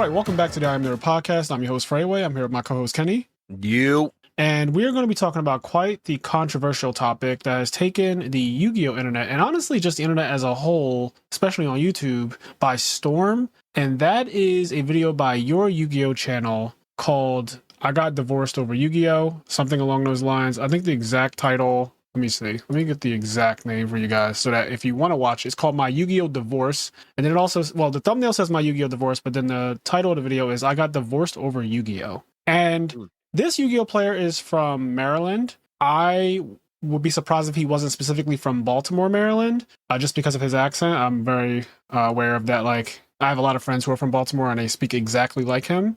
right, welcome back to the IMNerd podcast. I'm your host, Frazier. I'm here with my co-host, Kenny. You. And we are going to be talking about quite the controversial topic that has taken the Yugioh internet, and honestly just the internet as a whole, especially on YouTube, by storm. And that is a video by your Yugioh channel called I Got Divorced Over Yugioh, something along those lines. I think the exact title, let me see. Let me get the exact name for you guys so that if you want to watch, it's called My Yugioh Divorce. And then it also, well, the thumbnail says My Yugioh Divorce, but then the title of the video is I Got Divorced Over Yugioh. And this Yu-Gi-Oh player is from Maryland. I would be surprised if he wasn't specifically from Baltimore, Maryland, just because of his accent. I'm very aware of that. Like, I have a lot of friends who are from Baltimore and they speak exactly like him.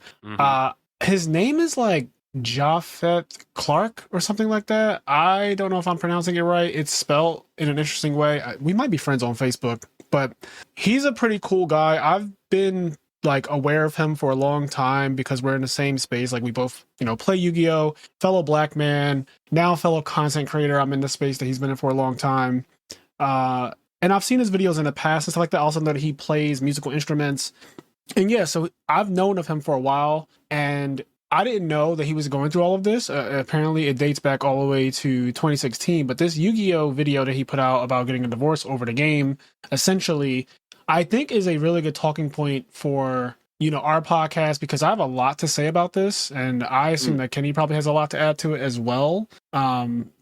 His name is like Japhet Clark or something like that. I don't know if I'm pronouncing it right. It's spelled in an interesting way. We might be friends on Facebook, but he's a pretty cool guy. I've been like aware of him for a long time because we're in the same space. Like we both, play Yu-Gi-Oh, fellow black man, now fellow content creator. I'm in the space that he's been in for a long time. And I've seen his videos in the past and stuff like that. Also know that he plays musical instruments. And yeah, so I've known of him for a while, and I didn't know that he was going through all of this. Apparently it dates back all the way to 2016, but this Yu-Gi-Oh video that he put out about getting a divorce over the game, essentially, I think is a really good talking point for, our podcast, because I have a lot to say about this, and I assume that Kenny probably has a lot to add to it as well.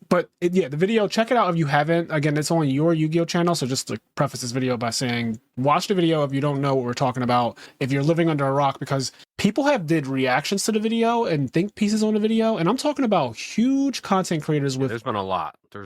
But the video, check it out if you haven't. Again, it's on your Yu-Gi-Oh channel, so just to preface this video by saying, watch the video if you don't know what we're talking about, if you're living under a rock, because people have did reactions to the video and think pieces on the video, and I'm talking about huge content creators with... There's been a lot. A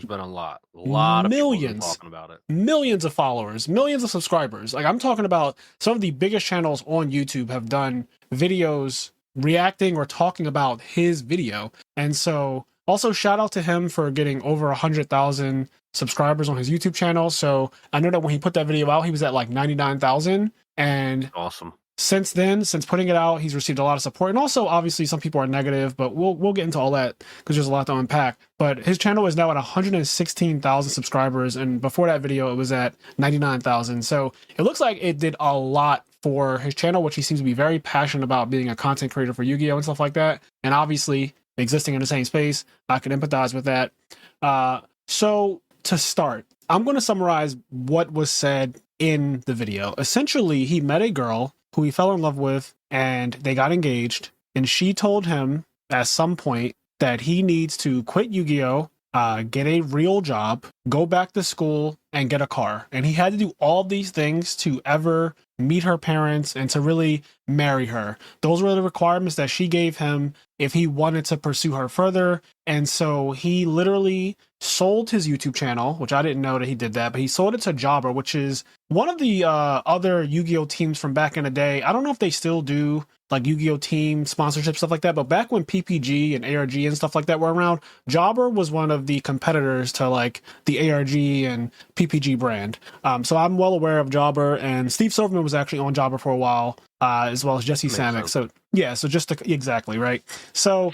lot of millions, people talking about it. Millions of followers, millions of subscribers. Like, I'm talking about some of the biggest channels on YouTube have done videos reacting or talking about his video. And so... also, shout out to him for getting over 100,000 subscribers on his YouTube channel. So I know that when he put that video out, he was at like 99,000. And awesome. Since then, since putting it out, he's received a lot of support. And also, obviously, some people are negative, but we'll get into all that because there's a lot to unpack. But his channel is now at 116,000 subscribers. And before that video, it was at 99,000. So it looks like it did a lot for his channel, which he seems to be very passionate about, being a content creator for Yu-Gi-Oh! And stuff like that. And obviously, existing in the same space, I can empathize with that. So to start, I'm going to summarize what was said in the video. Essentially, he met a girl who he fell in love with, and they got engaged, and she told him at some point that he needs to quit Yu-Gi-Oh, get a real job, go back to school, and get a car. And he had to do all these things to ever meet her parents and to really marry her. Those were the requirements that she gave him if he wanted to pursue her further. And so he literally sold his YouTube channel, which I didn't know that he did that, but he sold it to Jobber, which is one of the other Yu-Gi-Oh teams from back in the day. I don't know if they still do like Yu-Gi-Oh team sponsorship, stuff like that, but back when PPG and ARG and stuff like that were around, Jobber was one of the competitors to like the ARG and PPG brand. So I'm well aware of Jobber, and Steve Silverman was actually on Jobber for a while, as well as Jesse Samick. So yeah, so just to, exactly, right. So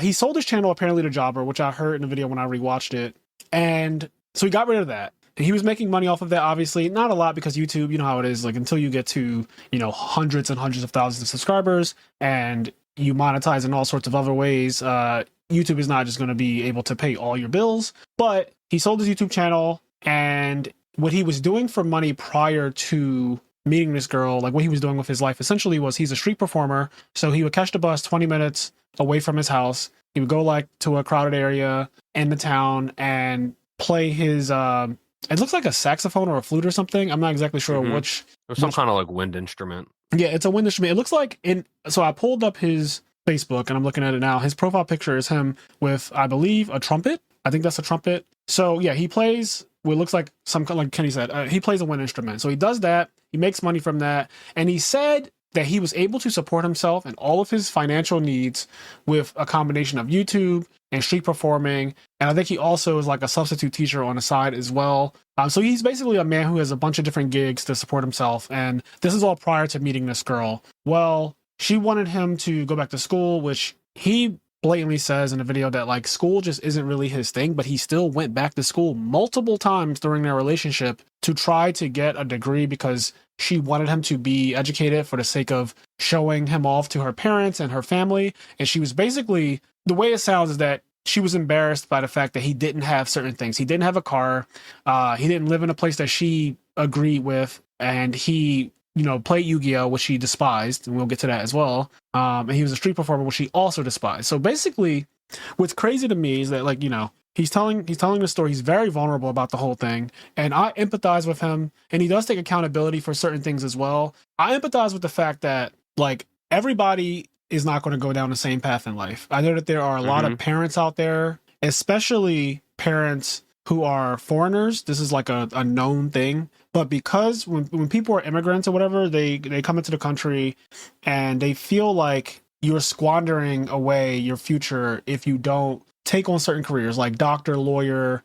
he sold his channel apparently to Jobber, which I heard in the video when I rewatched it. And so he got rid of that. He was making money off of that, obviously. Not a lot, because YouTube, you know how it is. Like, until you get to, hundreds and hundreds of thousands of subscribers and you monetize in all sorts of other ways, YouTube is not just going to be able to pay all your bills. But he sold his YouTube channel, and what he was doing for money prior to meeting this girl, like what he was doing with his life, essentially was he's a street performer. So he would catch the bus 20 minutes away from his house. He would go like to a crowded area in the town and play his... it looks like a saxophone or a flute or something. I'm not exactly sure which. Or some kind of like wind instrument. Yeah, it's a wind instrument. It looks like so I pulled up his Facebook and I'm looking at it now. His profile picture is him with, I believe, a trumpet. I think that's a trumpet. So yeah, he plays what looks like like Kenny said, he plays a wind instrument. So he does that. He makes money from that. And he said that he was able to support himself and all of his financial needs with a combination of YouTube and street performing. And I think he also is like a substitute teacher on the side as well. So he's basically a man who has a bunch of different gigs to support himself. And this is all prior to meeting this girl. Well, she wanted him to go back to school, which he blatantly says in a video that like school just isn't really his thing, but he still went back to school multiple times during their relationship to try to get a degree because she wanted him to be educated for the sake of showing him off to her parents and her family. And she was basically, the way it sounds is that she was embarrassed by the fact that he didn't have certain things. He didn't have a car. He didn't live in a place that she agreed with. And he, played Yugioh, which she despised. And we'll get to that as well. And he was a street performer, which she also despised. So basically, what's crazy to me is that, like, he's telling the story. He's very vulnerable about the whole thing. And I empathize with him. And he does take accountability for certain things as well. I empathize with the fact that, like, everybody is not going to go down the same path in life. I know that there are a lot of parents out there, especially parents who are foreigners. This is like a known thing. But because when people are immigrants or whatever, they come into the country and they feel like you're squandering away your future if you don't take on certain careers like doctor, lawyer,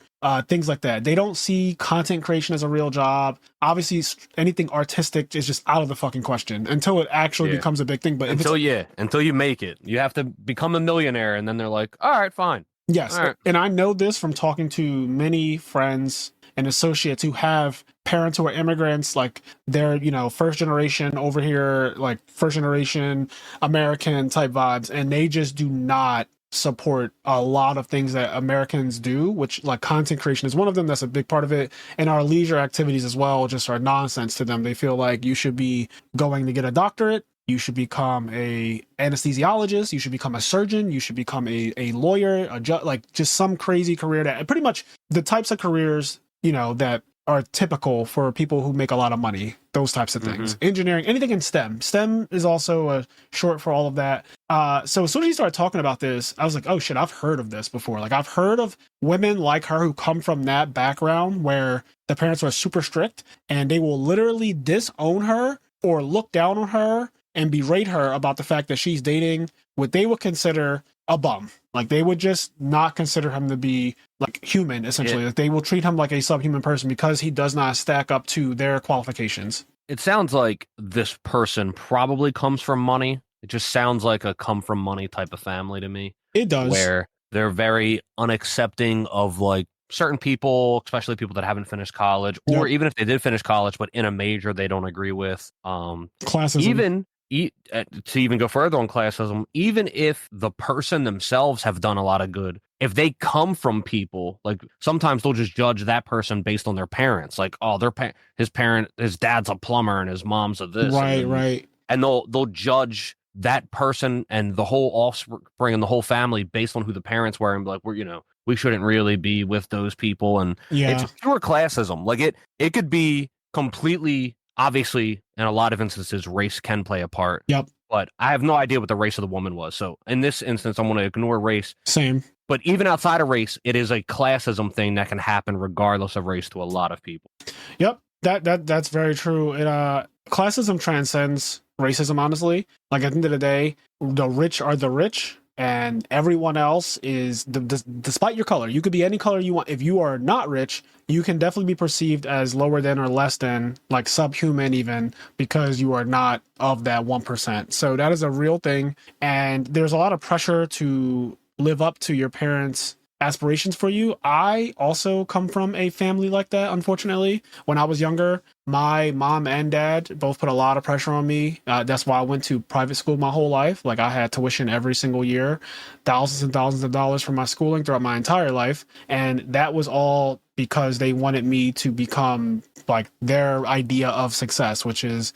things like that. They don't see content creation as a real job. Obviously, anything artistic is just out of the fucking question until it actually becomes a big thing. But until you make it, you have to become a millionaire, and then they're like, all right, fine. Yes, right. And I know this from talking to many friends and associates who have parents who are immigrants, like they're, first generation over here, like first generation American type vibes, and they just do not support a lot of things that Americans do, which like content creation is one of them. That's a big part of it. And our leisure activities as well just are nonsense to them. They feel like you should be going to get a doctorate. You should become a anesthesiologist. You should become a surgeon. You should become a lawyer, like just some crazy career that pretty much the types of careers, that are typical for people who make a lot of money, those types of things. Engineering, anything in STEM. STEM is also a short for all of that. So as soon as he started talking about this, I was like, oh shit, I've heard of this before. Like I've heard of women like her who come from that background where the parents are super strict and they will literally disown her or look down on her and berate her about the fact that she's dating what they would consider a bum. Like they would just not consider him to be like human, essentially. Like they will treat him like a subhuman person because he does not stack up to their qualifications. It sounds like this person probably comes from money. It just sounds like a come from money type of family to me. It does. Where they're very unaccepting of like certain people, especially people that haven't finished college, or even if they did finish college, but in a major they don't agree with. Classism. To even go further on classism, even if the person themselves have done a lot of good, if they come from people, like sometimes they'll just judge that person based on their parents. Like, oh, his dad's a plumber and his mom's a this. Right. And they'll judge that person and the whole offspring and the whole family based on who the parents were and be like, we shouldn't really be with those people. And it's pure classism. Like it could be completely, obviously, in a lot of instances, race can play a part. Yep. But I have no idea what the race of the woman was. So in this instance, I'm going to ignore race. Same. But even outside of race, it is a classism thing that can happen regardless of race to a lot of people. Yep. That's very true. Classism transcends racism, honestly. Like at the end of the day, the rich are the rich. And everyone else is, despite your color, you could be any color you want. If you are not rich, you can definitely be perceived as lower than or less than, like subhuman even, because you are not of that 1%. So that is a real thing. And there's a lot of pressure to live up to your parents' aspirations for you. I also come from a family like that, unfortunately. When I was younger, my mom and dad both put a lot of pressure on me. That's why I went to private school my whole life. Like I had tuition every single year, thousands and thousands of dollars for my schooling throughout my entire life. And that was all because they wanted me to become like their idea of success, which is,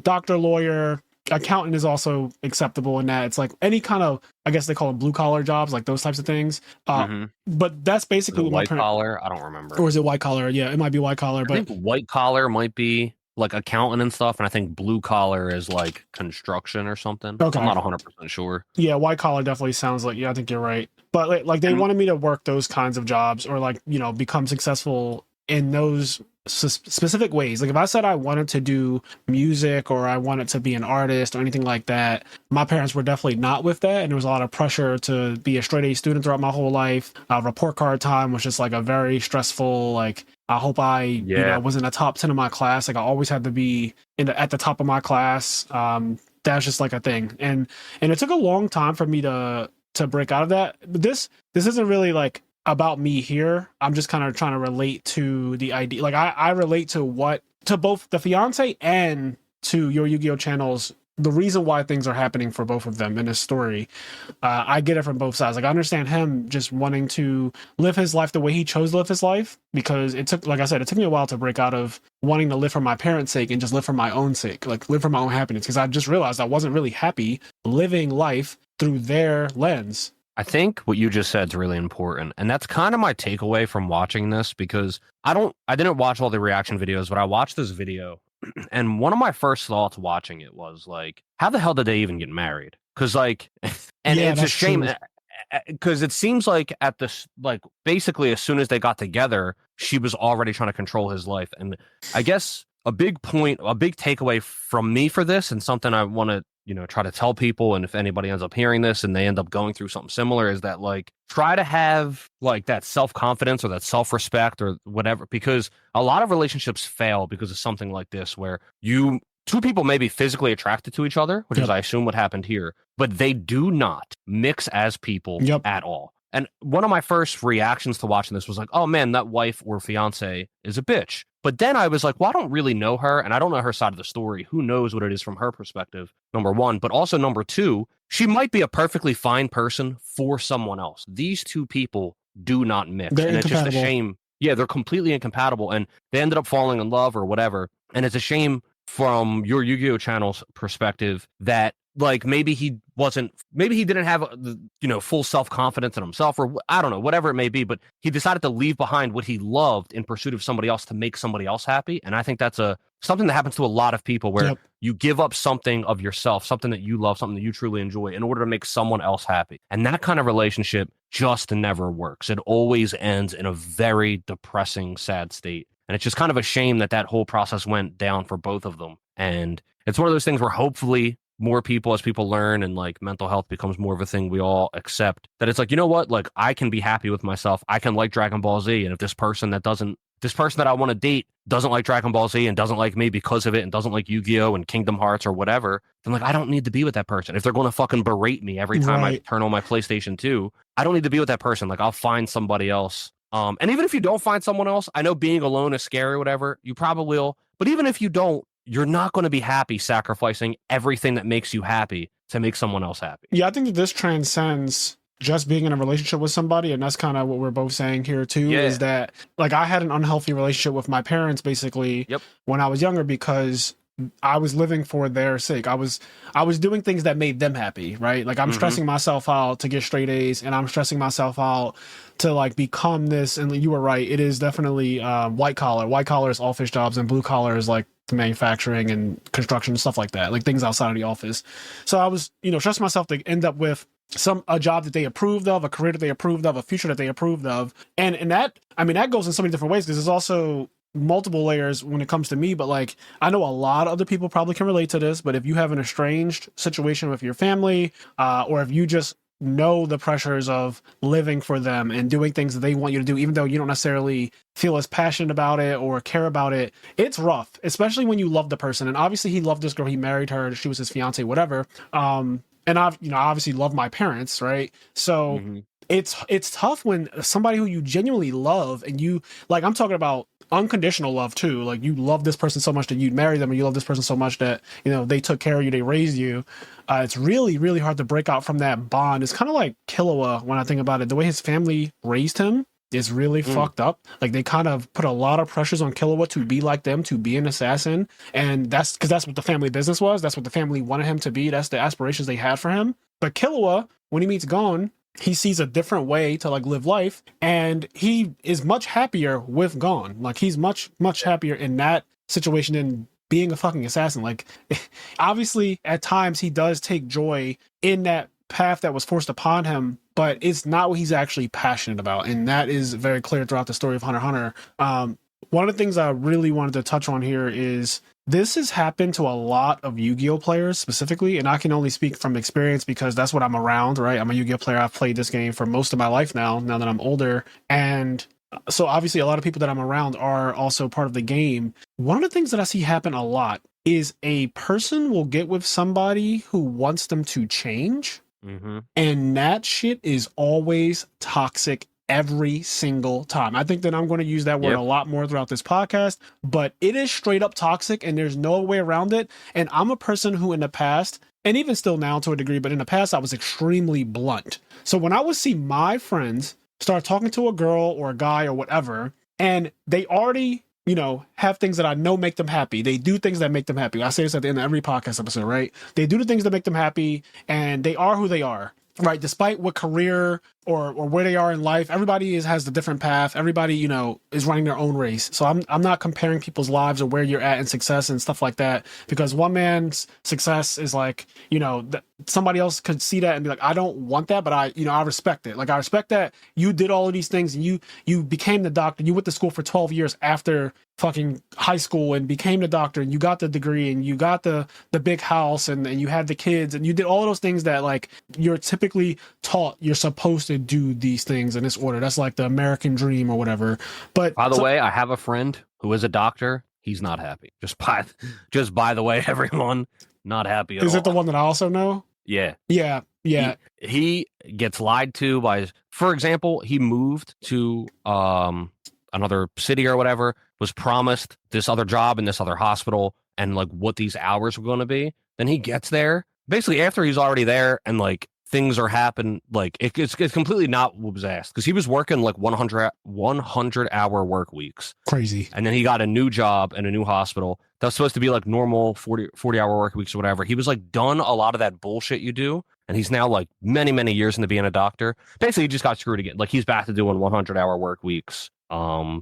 doctor, lawyer, accountant is also acceptable in that. It's like any kind of, I guess they call them blue collar jobs, like those types of things. But that's basically what white collar. I don't remember. Or is it white collar? Yeah, it might be white collar. But I think white collar might be like accountant and stuff, and I think blue collar is like construction or something. Okay. I'm not 100% sure. Yeah, white collar definitely sounds like, I think you're right. But like they wanted me to work those kinds of jobs or like, become successful in those specific ways. Like if I said I wanted to do music or I wanted to be an artist or anything like that, my parents were definitely not with that. And there was a lot of pressure to be a straight A student throughout my whole life. Report card time was just like a very stressful, like, I hope I was in the top 10 of my class. Like I always had to be at the top of my class. That's just like a thing. And it took a long time for me to to break out of that. But this isn't really like about me here. I'm just kind of trying to relate to the idea. Like I relate to both the fiance and to your Yu-Gi-Oh channels, the reason why things are happening for both of them in this story. I get it from both sides. Like I understand him just wanting to live his life the way he chose to live his life, because it took, like I said, it took me a while to break out of wanting to live for my parents' sake and just live for my own sake, like live for my own happiness, because I just realized I wasn't really happy living life through their lens. I think what you just said is really important. And that's kind of my takeaway from watching this, because I didn't watch all the reaction videos, but I watched this video. And one of my first thoughts watching it was like, how the hell did they even get married? Because like, and it's a shame, because it seems like at this, like basically as soon as they got together, she was already trying to control his life. And I guess a big takeaway from me for this, and something I want to, try to tell people, and if anybody ends up hearing this and they end up going through something similar, is that like, try to have like that self-confidence or that self-respect or whatever, because a lot of relationships fail because of something like this, where two people may be physically attracted to each other, which is, I assume, what happened here, but they do not mix as people at all. And one of my first reactions to watching this was like, oh man, that wife or fiance is a bitch. But then I was like, well, I don't really know her, and I don't know her side of the story. Who knows what it is from her perspective, number one. But also, number two, she might be a perfectly fine person for someone else. These two people do not mix. They're and it's incompatible. Just a shame. Yeah, they're completely incompatible, and they ended up falling in love or whatever. And it's a shame from your Yu-Gi-Oh channel's perspective that like maybe he didn't have full self-confidence in himself, or I don't know, whatever it may be, but he decided to leave behind what he loved in pursuit of somebody else to make somebody else happy. And I think that's something that happens to a lot of people, where you give up something of yourself, something that you love, something that you truly enjoy, in order to make someone else happy. And that kind of relationship just never works. It always ends in a very depressing, sad state. And it's just kind of a shame that whole process went down for both of them. And it's one of those things where hopefully more people, as people learn and like mental health becomes more of a thing we all accept, that it's like, you know what, like I can be happy with myself. I can like Dragon Ball Z. And if this person that I want to date doesn't like Dragon Ball Z and doesn't like me because of it and doesn't like Yu-Gi-Oh and Kingdom Hearts or whatever, then like I don't need to be with that person. If they're going to fucking berate me every time I turn on my PlayStation 2, I don't need to be with that person. Like I'll find somebody else. And even if you don't find someone else, I know being alone is scary or whatever, you probably will. But even if you don't, you're not going to be happy sacrificing everything that makes you happy to make someone else happy. Yeah, I think that this transcends just being in a relationship with somebody. And that's kind of what we're both saying here too, is that like I had an unhealthy relationship with my parents basically when I was younger, because I was living for their sake. I was doing things that made them happy, right? Like I'm stressing myself out to get straight A's, and I'm stressing myself out to like become this. And you were right. It is definitely white collar. White collar is office jobs, and blue collar is like the manufacturing and construction and stuff like that, like things outside of the office. So I was, stressing myself to end up with a job that they approved of, a career that they approved of, a future that they approved of. And that, I mean, that goes in so many different ways, because there's also multiple layers when it comes to me, but like I know a lot of other people probably can relate to this. But if you have an estranged situation with your family, or if you just know the pressures of living for them and doing things that they want you to do, even though you don't necessarily feel as passionate about it or care about it, it's rough, especially when you love the person. And obviously he loved this girl, he married her, she was his fiance, whatever. And I've, obviously love my parents, right? So it's tough when somebody who you genuinely love, and you, like, I'm talking about unconditional love too. Like you love this person so much that you'd marry them, and you love this person so much that, they took care of you, they raised you. It's really, really hard to break out from that bond. It's kind of like Killua when I think about it. The way his family raised him is really fucked up. Like they kind of put a lot of pressures on Killua to be like them, to be an assassin. And that's because that's what the family business was. That's what the family wanted him to be. That's the aspirations they had for him. But Killua, when he meets Gon, he sees a different way to like live life, and he is much happier with Gon. Like he's much, much happier in that situation than being a fucking assassin. Like obviously at times he does take joy in that path that was forced upon him, but it's not what he's actually passionate about. And that is very clear throughout the story of Hunter x Hunter. One of the things I really wanted to touch on here is this has happened to a lot of Yu-Gi-Oh players specifically, and I can only speak from experience because that's what I'm around, right? I'm a Yu-Gi-Oh player. I've played this game for most of my life now that I'm older. And so obviously a lot of people that I'm around are also part of the game. One of the things that I see happen a lot is a person will get with somebody who wants them to change, And that shit is always toxic every single time. I think that I'm going to use that word a lot more throughout this podcast, but it is straight up toxic and there's no way around it. And I'm a person who in the past, and even still now to a degree, but in the past I was extremely blunt. So when I would see my friends start talking to a girl or a guy or whatever, and they already, you know, have things that I know make them happy. They do things that make them happy. I say this at the end of every podcast episode, right? They do the things that make them happy and they are who they are. Right, despite what career or where they are in life, everybody has a different path. Everybody, you know, is running their own race. So I'm not comparing people's lives or where you're at in success and stuff like that, because one man's success is like, you know, somebody else could see that and be like, I don't want that, but I respect it. Like, I respect that you did all of these things and you became the doctor. You went to school for 12 years after fucking high school and became the doctor, and you got the degree and you got the big house and you had the kids and you did all of those things that like you're typically taught you're supposed to do these things in this order. That's like the American dream or whatever. But by the way, I have a friend who is a doctor. He's not happy. Just by the way, everyone, not happy at all. Is it the one that I also know? Yeah. Yeah. He gets lied to by, for example, he moved to another city or whatever, was promised this other job in this other hospital and like what these hours were going to be. Then he gets there basically after he's already there and like things are happening. Like it's completely not what was asked, because he was working like 100 hour work weeks. Crazy. And then he got a new job in a new hospital that was supposed to be like normal 40 hour work weeks or whatever. He was like done a lot of that bullshit you do. And he's now like many years into being a doctor. Basically, he just got screwed again. Like he's back to doing 100 hour work weeks.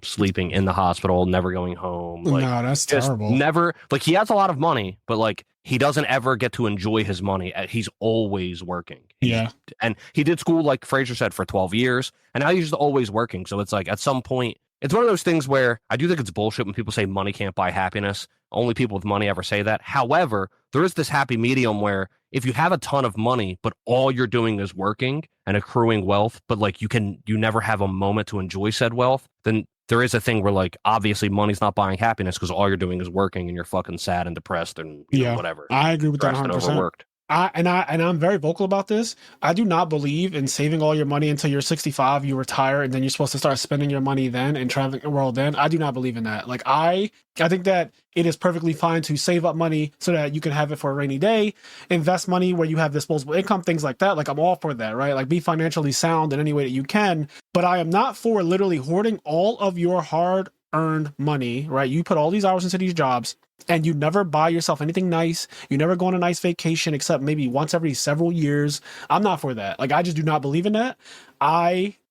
Sleeping in the hospital, never going home. Like, no, that's terrible. Never, like, he has a lot of money, but like he doesn't ever get to enjoy his money. He's always working. And he did school, like Frazier said, for 12 years, and now he's just always working. So it's like at some point, it's one of those things where I do think it's bullshit when people say money can't buy happiness. Only people with money ever say that. However, there is this happy medium where if you have a ton of money, but all you're doing is working and accruing wealth, but like you never have a moment to enjoy said wealth, then there is a thing where like obviously money's not buying happiness because all you're doing is working and you're fucking sad and depressed and whatever. I agree with that 100%. Overworked. I'm very vocal about this. I do not believe in saving all your money until you're 65, you retire, and then you're supposed to start spending your money then and traveling the world then. I do not believe in that. Like I think that it is perfectly fine to save up money so that you can have it for a rainy day, invest money where you have disposable income, things like that. Like I'm all for that, right? Like be financially sound in any way that you can, but I am not for literally hoarding all of your hard-earned money, right? You put all these hours into these jobs and you never buy yourself anything nice. You never go on a nice vacation except maybe once every several years. I'm not for that. Like, I just do not believe in that.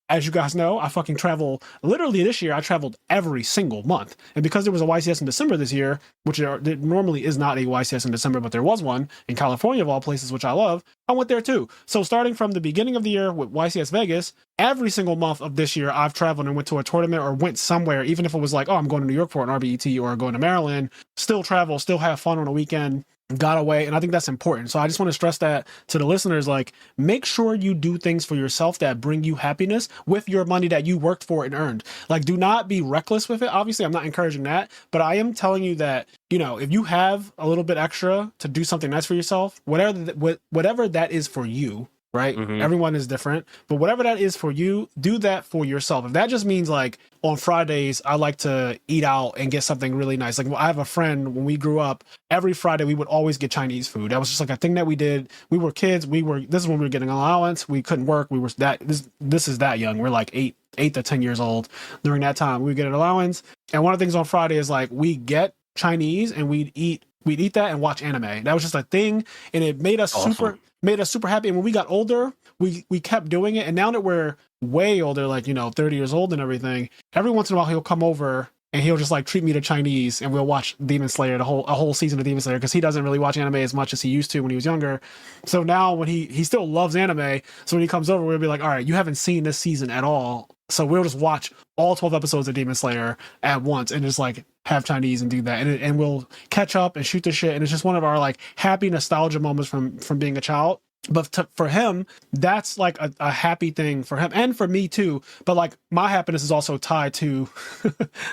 As you guys know, I fucking travel. Literally this year, I traveled every single month. And because there was a YCS in December this year, which there normally is not a YCS in December, but there was one in California of all places, which I love, I went there too. So starting from the beginning of the year with YCS Vegas, every single month of this year, I've traveled and went to a tournament or went somewhere, even if it was like, oh, I'm going to New York for an RBET or going to Maryland, still travel, still have fun on a weekend. Got away. And I think that's important. So I just want to stress that to the listeners, like, make sure you do things for yourself that bring you happiness with your money that you worked for and earned. Like, do not be reckless with it. Obviously, I'm not encouraging that, but I am telling you that, you know, if you have a little bit extra to do something nice for yourself, whatever that is for you, right? Mm-hmm. Everyone is different, but whatever that is for you, do that for yourself. If that just means like on Fridays, I like to eat out and get something really nice. Like I have a friend, when we grew up, every Friday we would always get Chinese food. That was just like a thing that we did. We were kids. This is when we were getting allowance. We couldn't work. We were this is that young. We're like 8 to 10 years old. During that time, we would get an allowance. And one of the things on Friday is like, we get Chinese and we'd eat that and watch anime. That was just a thing. And it made us awesome. Made us super happy. And when we got older, we kept doing it. And now that we're way older, like, you know, 30 years old and everything, every once in a while he'll come over and he'll just like treat me to Chinese and we'll watch Demon Slayer, a whole season of Demon Slayer, because he doesn't really watch anime as much as he used to when he was younger. So now when he still loves anime, so when he comes over, we'll be like, all right, you haven't seen this season at all. So we'll just watch all 12 episodes of Demon Slayer at once and just like have Chinese and do that. And we'll catch up and shoot the shit. And it's just one of our like happy nostalgia moments from being a child. But for him, that's like a happy thing for him and for me too. But like my happiness is also tied to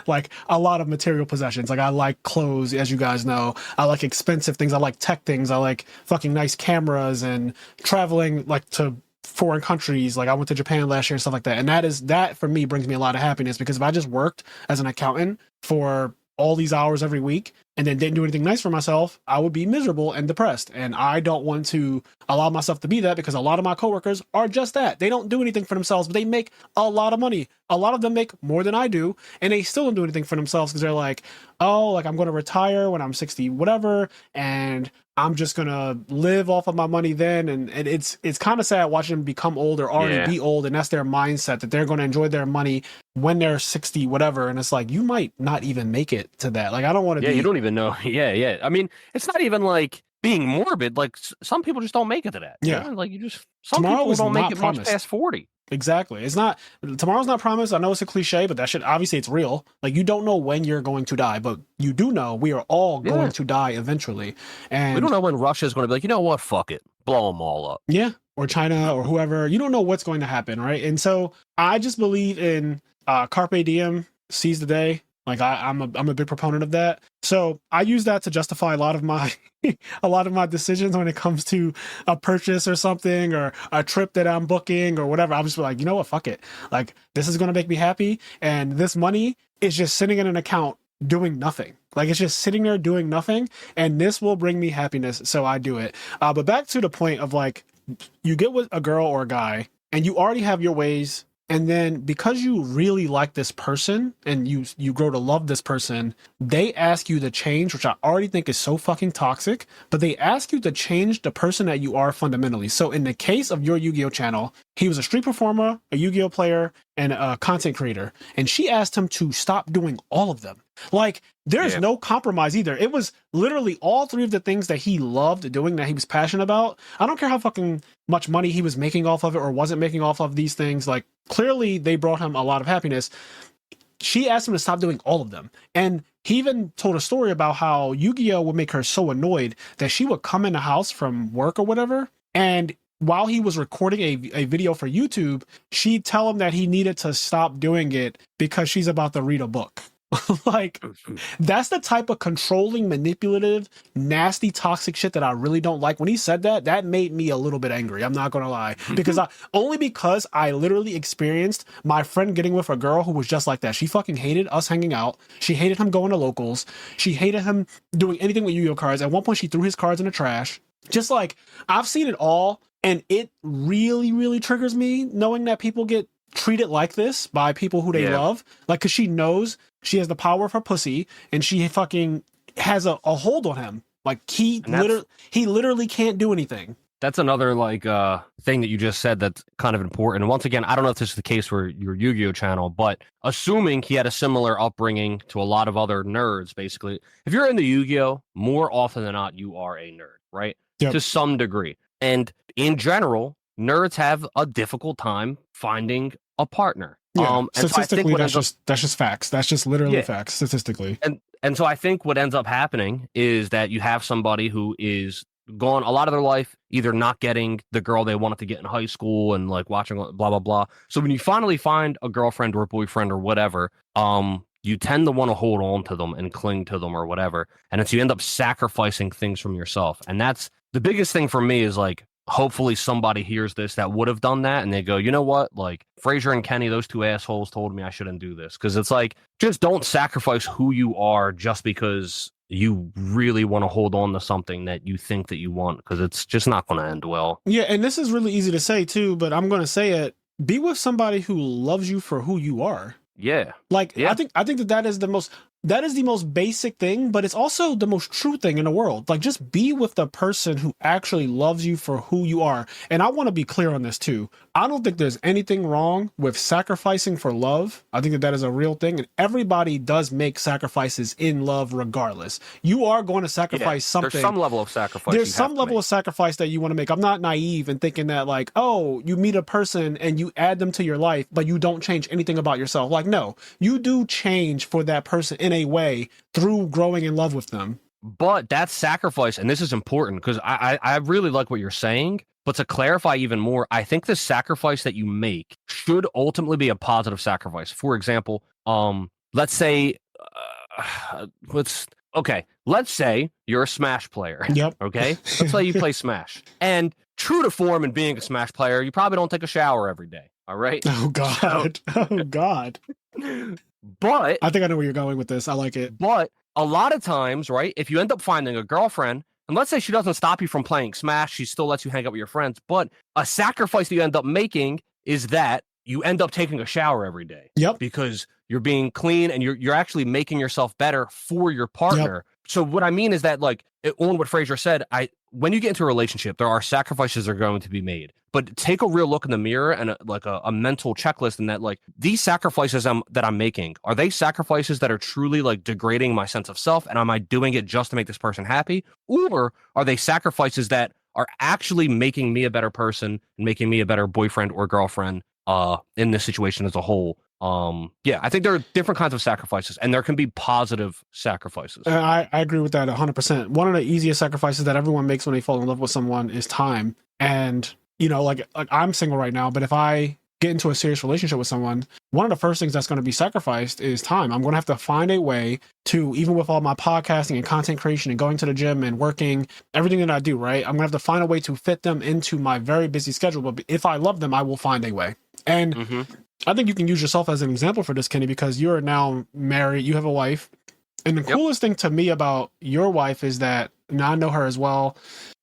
like a lot of material possessions. Like I like clothes, as you guys know. I like expensive things. I like tech things. I like fucking nice cameras and traveling like to foreign countries. Like I went to Japan last year and stuff like that. And that for me brings me a lot of happiness, because if I just worked as an accountant for all these hours every week and then didn't do anything nice for myself, I would be miserable and depressed. And I don't want to allow myself to be that, because a lot of my coworkers are just that. They don't do anything for themselves, but they make a lot of money. A lot of them make more than I do, and they still don't do anything for themselves, because they're like, oh, like I'm going to retire when I'm 60, whatever, and I'm just going to live off of my money then. And it's kind of sad watching them become old or already be old. And that's their mindset, that they're going to enjoy their money when they're 60, whatever. And it's like, you might not even make it to that. Like, I don't want to be. You don't even know. Yeah. I mean, it's not even like being morbid. Like some people just don't make it to that. Yeah. You know? Like some people don't make it much past 40. Exactly. It's not, tomorrow's not promised. I know it's a cliche, but that shit, obviously it's real. Like, you don't know when you're going to die, but you do know we are all going to die eventually. And we don't know when Russia's going to be like, you know what? Fuck it. Blow them all up. Yeah. Or China or whoever. You don't know what's going to happen. Right. And so I just believe in carpe diem, seize the day. Like I'm a big proponent of that. So I use that to justify a lot of my decisions when it comes to a purchase or something, or a trip that I'm booking or whatever. I'll just be like, you know what, fuck it. Like, this is gonna make me happy, and this money is just sitting in an account doing nothing. Like, it's just sitting there doing nothing, and this will bring me happiness, so I do it. But back to the point of, like, you get with a girl or a guy and you already have your ways. And then because you really like this person and you grow to love this person, they ask you to change, which I already think is so fucking toxic, but they ask you to change the person that you are fundamentally. So in the case of your Yu-Gi-Oh channel, he was a street performer, a Yu-Gi-Oh player, and a content creator. And she asked him to stop doing all of them. Like, there's no compromise either. It was literally all three of the things that he loved doing, that he was passionate about. I don't care how fucking much money he was making off of it or wasn't making off of these things. Like, clearly they brought him a lot of happiness. She asked him to stop doing all of them. And he even told a story about how Yu-Gi-Oh would make her so annoyed that she would come in the house from work or whatever, and while he was recording a video for YouTube, she'd tell him that he needed to stop doing it because she's about to read a book. Like, that's the type of controlling, manipulative, nasty, toxic shit that I really don't like. When he said that, that made me a little bit angry. I'm not gonna lie, because I literally experienced my friend getting with a girl who was just like that. She fucking hated us hanging out. She hated him going to locals. She hated him doing anything with Yu-Gi-Oh cards. At one point, she threw his cards in the trash. Just like, I've seen it all, and it really, really triggers me knowing that people get treated like this by people who they love. Like, because she knows she has the power of her pussy, and she fucking has a hold on him. Like, he literally can't do anything. That's another, like, thing that you just said that's kind of important. And once again, I don't know if this is the case for your Yu-Gi-Oh channel, but assuming he had a similar upbringing to a lot of other nerds, basically, if you're into Yu-Gi-Oh, more often than not, you are a nerd, right? Yep. To some degree. And in general, nerds have a difficult time finding a partner. Yeah, statistically, so that's just facts. That's just literally facts, statistically. And so I think what ends up happening is that you have somebody who is gone a lot of their life either not getting the girl they wanted to get in high school and, like, watching blah, blah, blah. So when you finally find a girlfriend or a boyfriend or whatever, you tend to want to hold on to them and cling to them or whatever. And it's, you end up sacrificing things from yourself. And that's the biggest thing for me, is, like, hopefully somebody hears this that would have done that and they go, you know what, like, Frazier and Kenny, those two assholes told me I shouldn't do this. Because it's like, just don't sacrifice who you are just because you really want to hold on to something that you think that you want, because it's just not going to end well. Yeah, and this is really easy to say too, but I'm going to say it. Be with somebody who loves you for who you are. Yeah. Like, I think that is the most basic thing, but it's also the most true thing in the world. Like, just be with the person who actually loves you for who you are. And I want to be clear on this too. I don't think there's anything wrong with sacrificing for love. I think that is a real thing. And everybody does make sacrifices in love regardless. You are going to sacrifice something. There's some level of sacrifice. There's some level of sacrifice that you want to make. I'm not naive in thinking that, like, oh, you meet a person and you add them to your life, but you don't change anything about yourself. Like, no, you do change for that person in a way through growing in love with them. But that's sacrifice, and this is important because I really like what you're saying, But to clarify even more, I think the sacrifice that you make should ultimately be a positive sacrifice. For example, let's say, let's say you're a Smash player. Yep. Okay. Let's say you play Smash, and true to form in being a Smash player, you probably don't take a shower every day. All right. Oh God. Oh God. But I think I know where you're going with this. I like it. But a lot of times, right, if you end up finding a girlfriend, and let's say she doesn't stop you from playing Smash, she still lets you hang out with your friends, but a sacrifice that you end up making is that you end up taking a shower every day. Yep. Because you're being clean and you're actually making yourself better for your partner. Yep. So what I mean is that, like, on what Frazier said, when you get into a relationship, there are sacrifices that are going to be made. But take a real look in the mirror and a mental checklist, and that, like, these sacrifices that I'm making, are they sacrifices that are truly, like, degrading my sense of self? And am I doing it just to make this person happy? Or are they sacrifices that are actually making me a better person and making me a better boyfriend or girlfriend in this situation as a whole? I think there are different kinds of sacrifices, and there can be positive sacrifices. I agree with that 100%. One of the easiest sacrifices that everyone makes when they fall in love with someone is time. And, you know, like I'm single right now, but if I get into a serious relationship with someone, one of the first things that's going to be sacrificed is time. I'm going to have to find a way to, even with all my podcasting and content creation and going to the gym and working, everything that I do, right? I'm going to have to find a way to fit them into my very busy schedule. But if I love them, I will find a way. And I think you can use yourself as an example for this, Kenny, because you're now married, you have a wife. And the coolest thing to me about your wife is that, now I know her as well,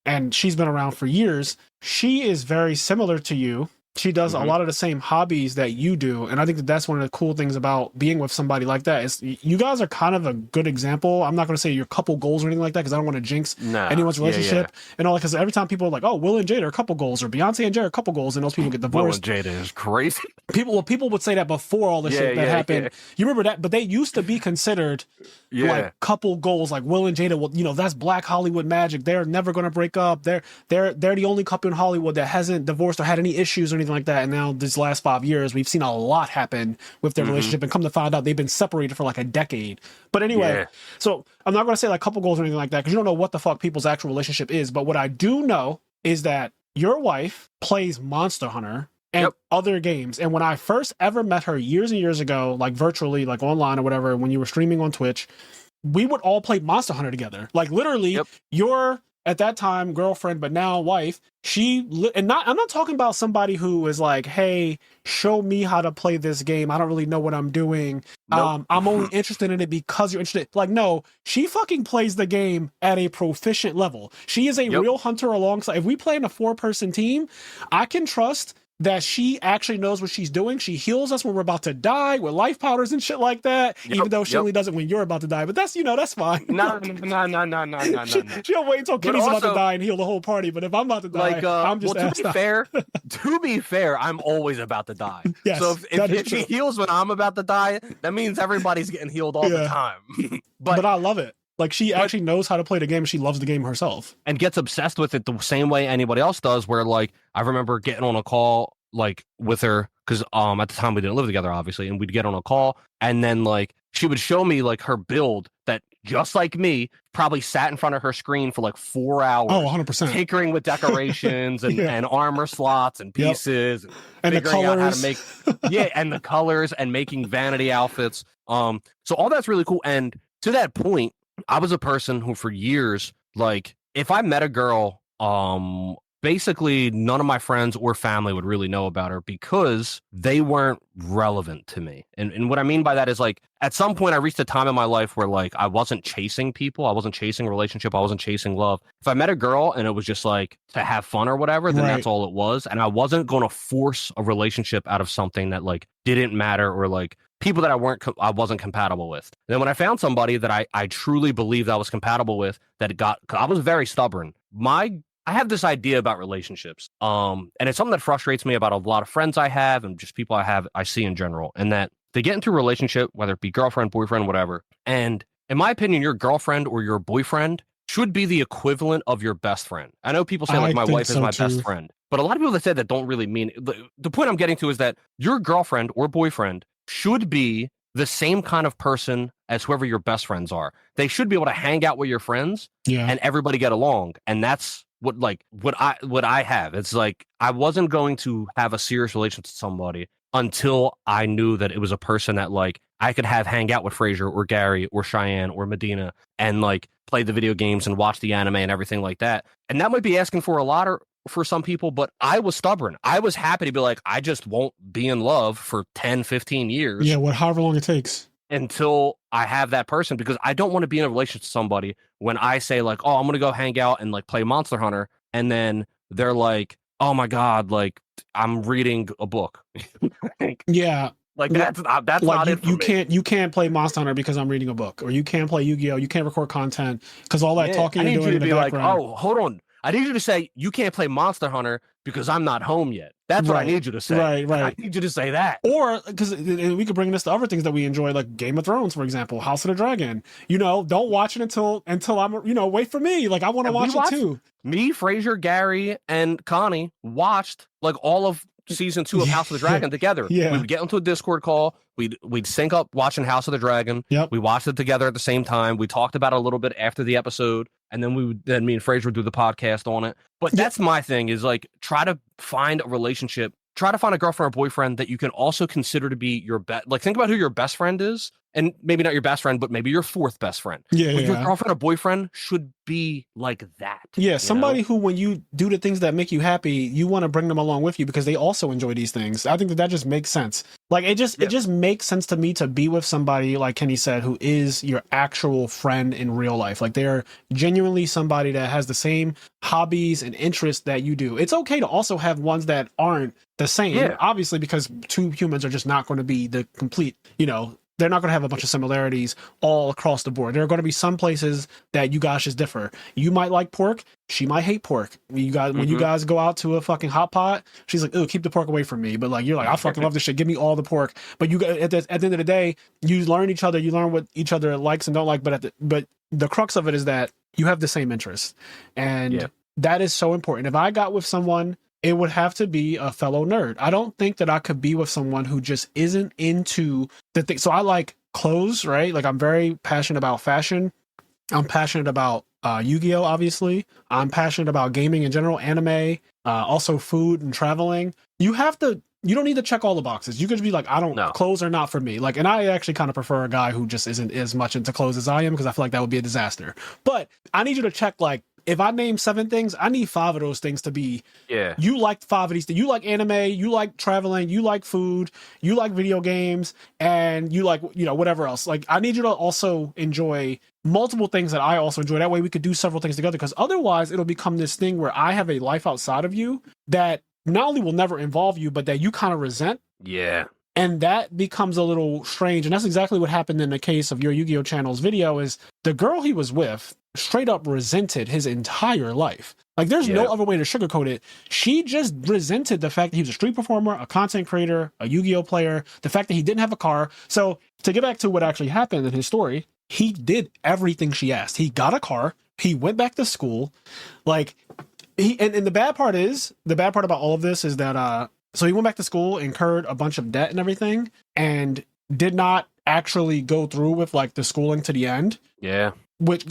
and she's been around for years. She is very similar to you. She does a lot of the same hobbies that you do. And I think that that's one of the cool things about being with somebody like that is you guys are kind of a good example. I'm not going to say your couple goals or anything like that, because I don't want to jinx anyone's relationship and all that. Because every time people are like, oh, Will and Jada are a couple goals, or Beyonce and Jada are a couple goals, and those people get divorced. Will and Jada is crazy. People would say that before all this shit that happened. Yeah. You remember that? But they used to be considered like couple goals, like Will and Jada. Well, you know, that's Black Hollywood magic. They're never going to break up. They're the only couple in Hollywood that hasn't divorced or had any issues or anything like that. And now this last 5 years, we've seen a lot happen with their relationship, and come to find out they've been separated for like a decade. But anyway, so I'm not going to say like couple goals or anything like that, because you don't know what the fuck people's actual relationship is. But what I do know is that your wife plays Monster Hunter and other games. And when I first ever met her years and years ago, like virtually, like online or whatever, when you were streaming on Twitch, we would all play Monster Hunter together. Like literally your, at that time, girlfriend, but now wife, I'm not talking about somebody who is like, hey, show me how to play this game. I don't really know what I'm doing. I'm only interested in it because you're interested. Like, no, she fucking plays the game at a proficient level. She is a real hunter alongside. If we play in a 4-person team, I can trust that she actually knows what she's doing. She heals us when we're about to die with life powders and shit like that, even though she only does it when you're about to die. But that's, you know, that's fine. No. She'll wait until Kenny's about to die and heal the whole party. But if I'm about to die, I'm just to be fair, I'm always about to die. Yes, so if she heals when I'm about to die, that means everybody's getting healed all the time. But I love it. Like, she actually knows how to play the game. She loves the game herself. And gets obsessed with it the same way anybody else does, where, like, I remember getting on a call, like, with her, because at the time we didn't live together, obviously, and we'd get on a call, and then, like, she would show me, like, her build that, just like me, probably sat in front of her screen for, like, 4 hours. Oh, 100%. Tinkering with decorations and armor slots and pieces. And the colors. Out how to make, and the colors and making vanity outfits. So all that's really cool. And to that point, I was a person who for years, like, if I met a girl, basically none of my friends or family would really know about her because they weren't relevant to me. And what I mean by that is, like, at some point I reached a time in my life where, like, I wasn't chasing people. I wasn't chasing a relationship. I wasn't chasing love. If I met a girl and it was just like to have fun or whatever, then that's all it was. And I wasn't going to force a relationship out of something that, like, didn't matter, or, like, people that I wasn't compatible with. And then when I found somebody that I truly believed I was compatible with, I was very stubborn. I have this idea about relationships. And it's something that frustrates me about a lot of friends I have and just people I see in general, and that they get into a relationship, whether it be girlfriend, boyfriend, whatever. And in my opinion, your girlfriend or your boyfriend should be the equivalent of your best friend. I know people say, like, my wife is my best friend, but a lot of people that say that don't really mean it. The point I'm getting to is that your girlfriend or boyfriend should be the same kind of person as whoever your best friends are. They should be able to hang out with your friends and everybody get along. And that's what I have. It's like I wasn't going to have a serious relationship with somebody until I knew that it was a person that like I could hang out with Frazier or Gary or Cheyenne or Medina and like play the video games and watch the anime and everything like that. And that might be asking for a lot for some people, but I was stubborn. I was happy to be like, I just won't be in love for 10, 15 years. Yeah, however long it takes. Until I have that person, because I don't want to be in a relationship with somebody when I say like, oh, I'm going to go hang out and like play Monster Hunter. And then they're like, oh my God, like I'm reading a book. Yeah. Like that's like not it for me. You can't play Monster Hunter because I'm reading a book, or you can't play Yu-Gi-Oh. You can't record content because all that talking you're doing in the background. Like, oh, hold on. I need you to say you can't play Monster Hunter because I'm not home yet. That's what I need you to say. Right. I need you to say that. Or because we could bring this to other things that we enjoy, like Game of Thrones, for example, House of the Dragon. You know, don't watch it until I'm, wait for me. Like I want to watch it too. Me, Frazier, Gary, and Connie watched like all of season 2 of House of the Dragon together. Yeah. We would get into a Discord call. We'd sync up watching House of the Dragon. Yep. We watched it together at the same time. We talked about it a little bit after the episode, and then me and Frazier would do the podcast on it. But that's my thing, is like try to find a relationship. Try to find a girlfriend or boyfriend that you can also consider to be your best. Like think about who your best friend is, and maybe not your best friend, but maybe your 4th best friend. Yeah, Your girlfriend or boyfriend should be like that. Yeah, somebody who, when you do the things that make you happy, you want to bring them along with you because they also enjoy these things. I think that just makes sense. Like it just makes sense to me to be with somebody, like Kenny said, who is your actual friend in real life. Like they're genuinely somebody that has the same hobbies and interests that you do. It's okay to also have ones that aren't the same, obviously, because two humans are just not going to be the complete, they're not going to have a bunch of similarities all across the board. There are going to be some places that you guys just differ. You might like pork. She might hate pork. You guys, when you guys go out to a fucking hot pot, she's like, "Oh, keep the pork away from me." But like, you're like, "I fucking love this shit. Give me all the pork." But you at the end of the day, you learn each other. You learn what each other likes and don't like. But the crux of it is that you have the same interests, and that is so important. If I got with someone, it would have to be a fellow nerd. I don't think that I could be with someone who just isn't into the thing. So I like clothes, right? Like I'm very passionate about fashion. I'm passionate about Yu-Gi-Oh, obviously. I'm passionate about gaming in general, anime, also food and traveling. You don't need to check all the boxes. You could just be like, clothes are not for me. Like, and I actually kind of prefer a guy who just isn't as much into clothes as I am, because I feel like that would be a disaster. But I need you to check, like, if I name 7 things, I need 5 of those things to be, you like 5 of these things. You like anime, you like traveling, you like food, you like video games, and you like, whatever else. Like, I need you to also enjoy multiple things that I also enjoy. That way we could do several things together, because otherwise it'll become this thing where I have a life outside of you that not only will never involve you, but that you kind of resent. Yeah. And that becomes a little strange. And that's exactly what happened in the case of your Yu-Gi-Oh channel's video. Is the girl he was with straight up resented his entire life. Like there's no other way to sugarcoat it. She just resented the fact that he was a street performer, a content creator, a Yu-Gi-Oh player, the fact that he didn't have a car. So to get back to what actually happened in his story, he did everything she asked. He got a car. He went back to school. Like and the bad part about all of this is that, so he went back to school, incurred a bunch of debt and everything, and did not actually go through with like the schooling to the end. Yeah. Which,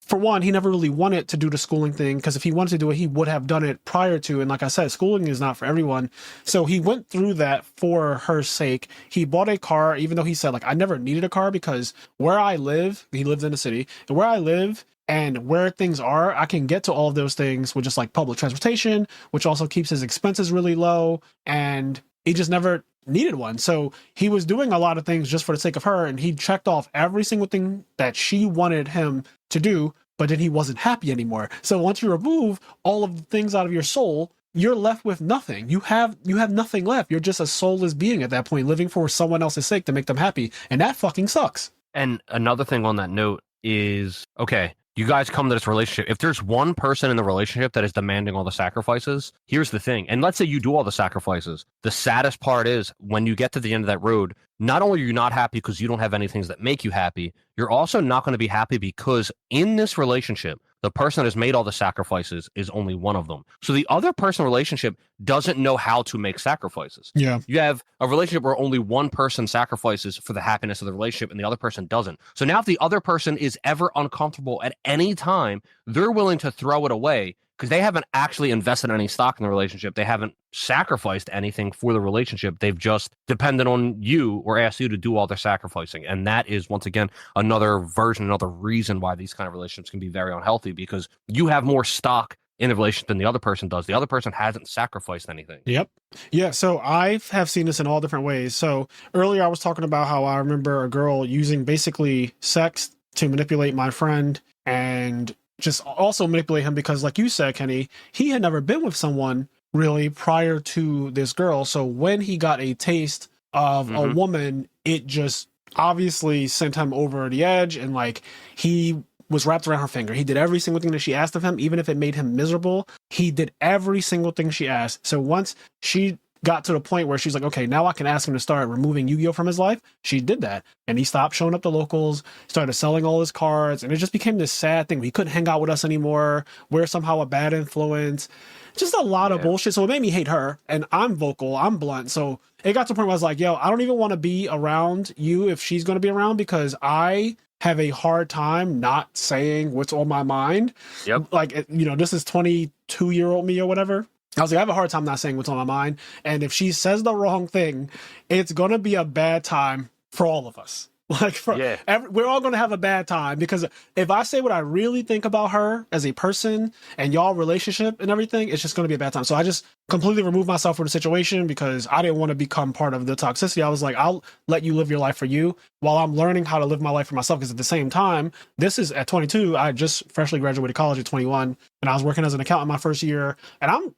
for one, he never really wanted to do the schooling thing, because if he wanted to do it, he would have done it prior to. And like I said, schooling is not for everyone. So he went through that for her sake. He bought a car, even though he said, like, I never needed a car, because where I live, he lives in the city, and where I live and where things are, I can get to all of those things with just like public transportation, which also keeps his expenses really low. And he just never needed one. So he was doing a lot of things just for the sake of her, and he checked off every single thing that she wanted him to do, but then he wasn't happy anymore. So once you remove all of the things out of your soul, you're left with nothing. You have nothing left. You're just a soulless being at that point, living for someone else's sake to make them happy. And that fucking sucks. And another thing on that note is, okay, you guys come to this relationship. If there's one person in the relationship that is demanding all the sacrifices, here's the thing. And let's say you do all the sacrifices. The saddest part is when you get to the end of that road, not only are you not happy because you don't have any things that make you happy, you're also not going to be happy because in this relationship, the person that has made all the sacrifices is only one of them. So the other person in the relationship doesn't know how to make sacrifices. Yeah. You have a relationship where only one person sacrifices for the happiness of the relationship and the other person doesn't. So now if the other person is ever uncomfortable at any time, they're willing to throw it away because they haven't actually invested any stock in the relationship. They haven't sacrificed anything for the relationship. They've just depended on you or asked you to do all their sacrificing. And that is, once again, another reason why these kind of relationships can be very unhealthy, because you have more stock in the relationship than the other person does. The other person hasn't sacrificed anything. Yep. Yeah. So I have seen this in all different ways. So earlier I was talking about how I remember a girl using basically sex to manipulate my friend and just also manipulate him because, like you said, Kenny, he had never been with someone really prior to this girl. So when he got a taste of a woman, it just obviously sent him over the edge, and like he was wrapped around her finger. He did every single thing that she asked of him, even if it made him miserable. He did every single thing she asked. So once she got to the point where she's like, okay, now I can ask him to start removing Yugioh from his life, she did that. And he stopped showing up to locals, started selling all his cards, and it just became this sad thing. He couldn't hang out with us anymore. We're somehow a bad influence. Just a lot of bullshit. So it made me hate her. And I'm vocal, I'm blunt. So it got to the point where I was like, yo, I don't even want to be around you if she's going to be around, because I have a hard time not saying what's on my mind. Yep. Like, you know, this is 22-year-old me or whatever. I was like, I have a hard time not saying what's on my mind. And if she says the wrong thing, it's going to be a bad time for all of us. Like, we're all going to have a bad time, because if I say what I really think about her as a person and y'all relationship and everything, it's just going to be a bad time. So I just completely removed myself from the situation because I didn't want to become part of the toxicity. I was like, I'll let you live your life for you while I'm learning how to live my life for myself. Because at the same time, this is at 22. I just freshly graduated college at 21, and I was working as an accountant my first year. And I'm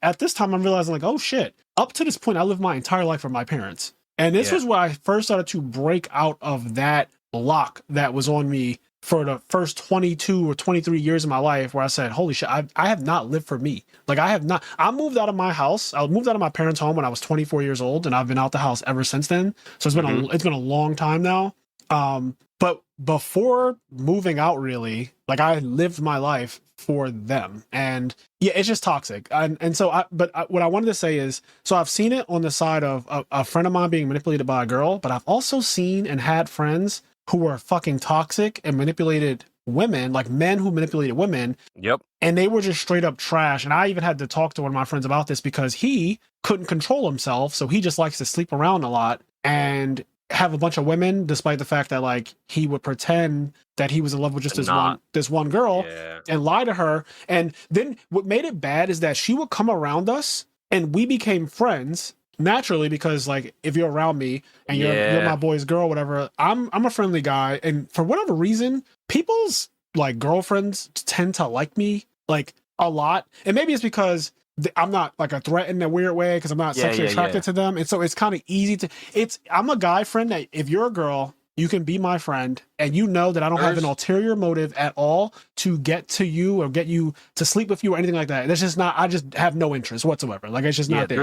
realizing like, oh shit, up to this point, I lived my entire life for my parents. And this was where I first started to break out of that block that was on me for the first 22 or 23 years of my life, where I said, holy shit, I have not lived for me. Like, I moved out of my house. I moved out of my parents' home when I was 24 years old, and I've been out the house ever since then. So it's been a long time now. But before moving out, really, like, I lived my life for them. And yeah, it's just toxic. What I wanted to say is, so I've seen it on the side of a friend of mine being manipulated by a girl, but I've also seen and had friends who were fucking toxic and manipulated women, like men who manipulated women. Yep. And they were just straight up trash. And I even had to talk to one of my friends about this, because he couldn't control himself. So he just likes to sleep around a lot and have a bunch of women, despite the fact that like he would pretend that he was in love with just this one girl and lie to her. And then what made it bad is that she would come around us and we became friends naturally, because like, if you're around me and you're my boy's girl, whatever, I'm a friendly guy. And for whatever reason, people's like girlfriends tend to like me like a lot. And maybe it's because I'm not like a threat in a weird way, because I'm not sexually attracted to them. And so it's kind of easy I'm a guy friend that if you're a girl, you can be my friend, and you know that I don't have an ulterior motive at all to get to you or get you to sleep with you or anything like that. There's just not, I just have no interest whatsoever. Like, it's just not there.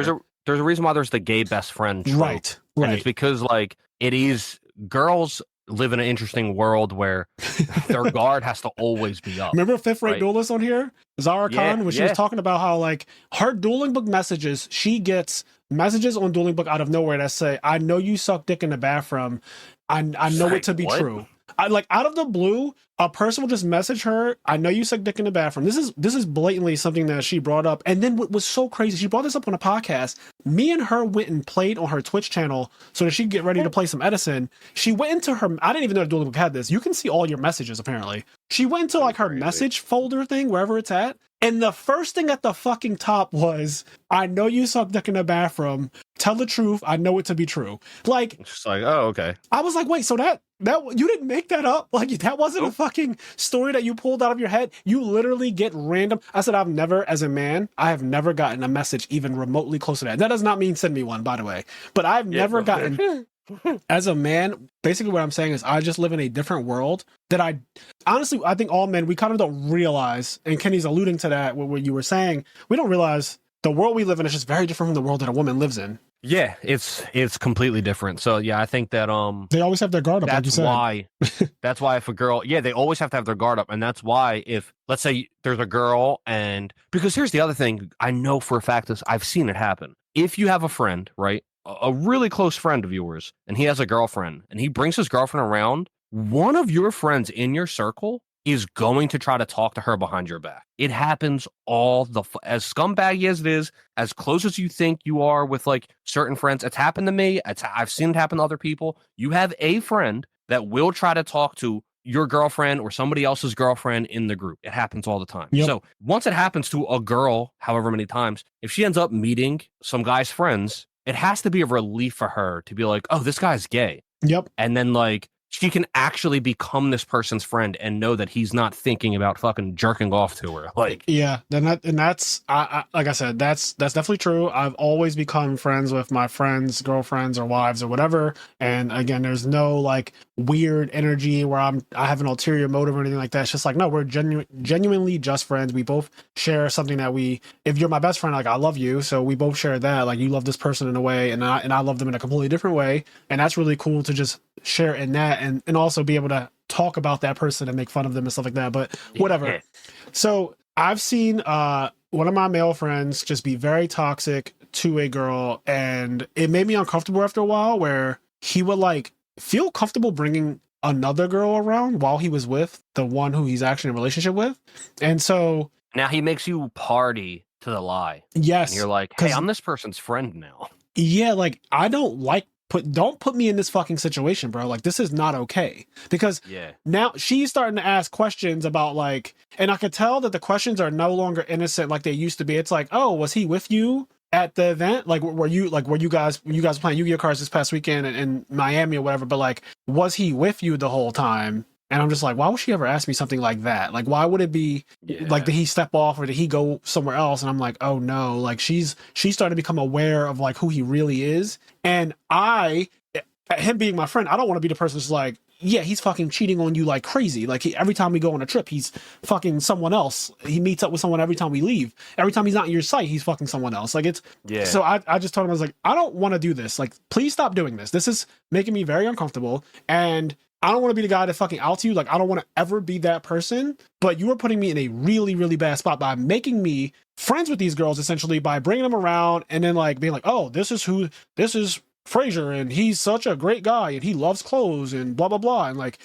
There's a reason why there's the gay best friend trope. Right. And it's because like it is, girls live in an interesting world where their guard has to always be up. Remember Fifth Rate Duelist on here? Zara Khan, when she was talking about how like her Dueling Book messages, she gets messages on Dueling Book out of nowhere that say, I know you suck dick in the bathroom. I know it to be true. Like, out of the blue, a person will just message her, I know you suck dick in the bathroom. This is blatantly something that she brought up. And then what was so crazy, she brought this up on a podcast. Me and her went and played on her Twitch channel so that she'd get ready to play some Edison. She went into her, I didn't even know Dueling Book had this. You can see all your messages, apparently. She went into like her message folder thing, wherever it's at. And the first thing at the fucking top was, I know you suck dick in the bathroom. Tell the truth. I know it to be true. Like, it's just like, oh, okay. I was like, wait, so that you didn't make that up? Like, that wasn't a fucking story that you pulled out of your head? You literally get random. I said, I've never, as a man, I have never gotten a message even remotely close to that. That does not mean send me one, by the way. But I've never gotten, as a man, basically what I'm saying is I just live in a different world that I think all men, we kind of don't realize, and Kenny's alluding to that, what you were saying, we don't realize the world we live in is just very different from the world that a woman lives in. Yeah, it's completely different. So yeah, I think that they always have their guard up. That's like you said. That's why if a girl, they always have to have their guard up, and that's why if let's say there's a girl, and because here's the other thing, I know for a fact this, I've seen it happen. If you have a friend, right, a really close friend of yours, and he has a girlfriend, and he brings his girlfriend around, one of your friends in your circle is going to try to talk to her behind your back. It happens all as scumbaggy as it is, as close as you think you are with like certain friends. It's happened to me. I've seen it happen to other people. You have a friend that will try to talk to your girlfriend or somebody else's girlfriend in the group. It happens all the time. Yep. So once it happens to a girl, however many times, if she ends up meeting some guy's friends, it has to be a relief for her to be like, oh, this guy's gay. Yep. And then like she can actually become this person's friend and know that he's not thinking about fucking jerking off to her. Like, yeah, that's like I said, that's definitely true. I've always become friends with my friends' girlfriends or wives or whatever. And again, there's no like weird energy where I have an ulterior motive or anything like that. It's just like, no, we're genuinely just friends. We both share something that if you're my best friend, like I love you. So we both share that, like you love this person in a way and I love them in a completely different way. And that's really cool to just share in that and also be able to talk about that person and make fun of them and stuff like that. But whatever. Yeah. So I've seen one of my male friends just be very toxic to a girl, and it made me uncomfortable after a while where he would like feel comfortable bringing another girl around while he was with the one who he's actually in a relationship with. And so now he makes you party to the lie. Yes. And you're like, hey, I'm this person's friend now. Yeah, like I don't put me in this fucking situation, bro. Like this is not okay. Because now she's starting to ask questions about like, and I could tell that the questions are no longer innocent like they used to be. It's like, oh, was he with you at the event? Like were you guys playing Yu-Gi-Oh cards this past weekend in Miami or whatever, but like was he with you the whole time? And I'm just like, why would she ever ask me something like that? Like, why would it be like, did he step off or did he go somewhere else? And I'm like, oh no, like she's starting to become aware of like who he really is. And him being my friend, I don't want to be the person who's like, yeah, he's fucking cheating on you like crazy. Like every time we go on a trip, he's fucking someone else. He meets up with someone every time we leave. Every time he's not in your sight, he's fucking someone else. Like so I just told him, I was like, I don't want to do this. Like, please stop doing this. This is making me very uncomfortable. And I don't want to be the guy that fucking outs you. Like, I don't want to ever be that person, but you are putting me in a really, really bad spot by making me friends with these girls, essentially, by bringing them around and then like being like, oh, this is Frazier and he's such a great guy and he loves clothes and blah, blah, blah. And like,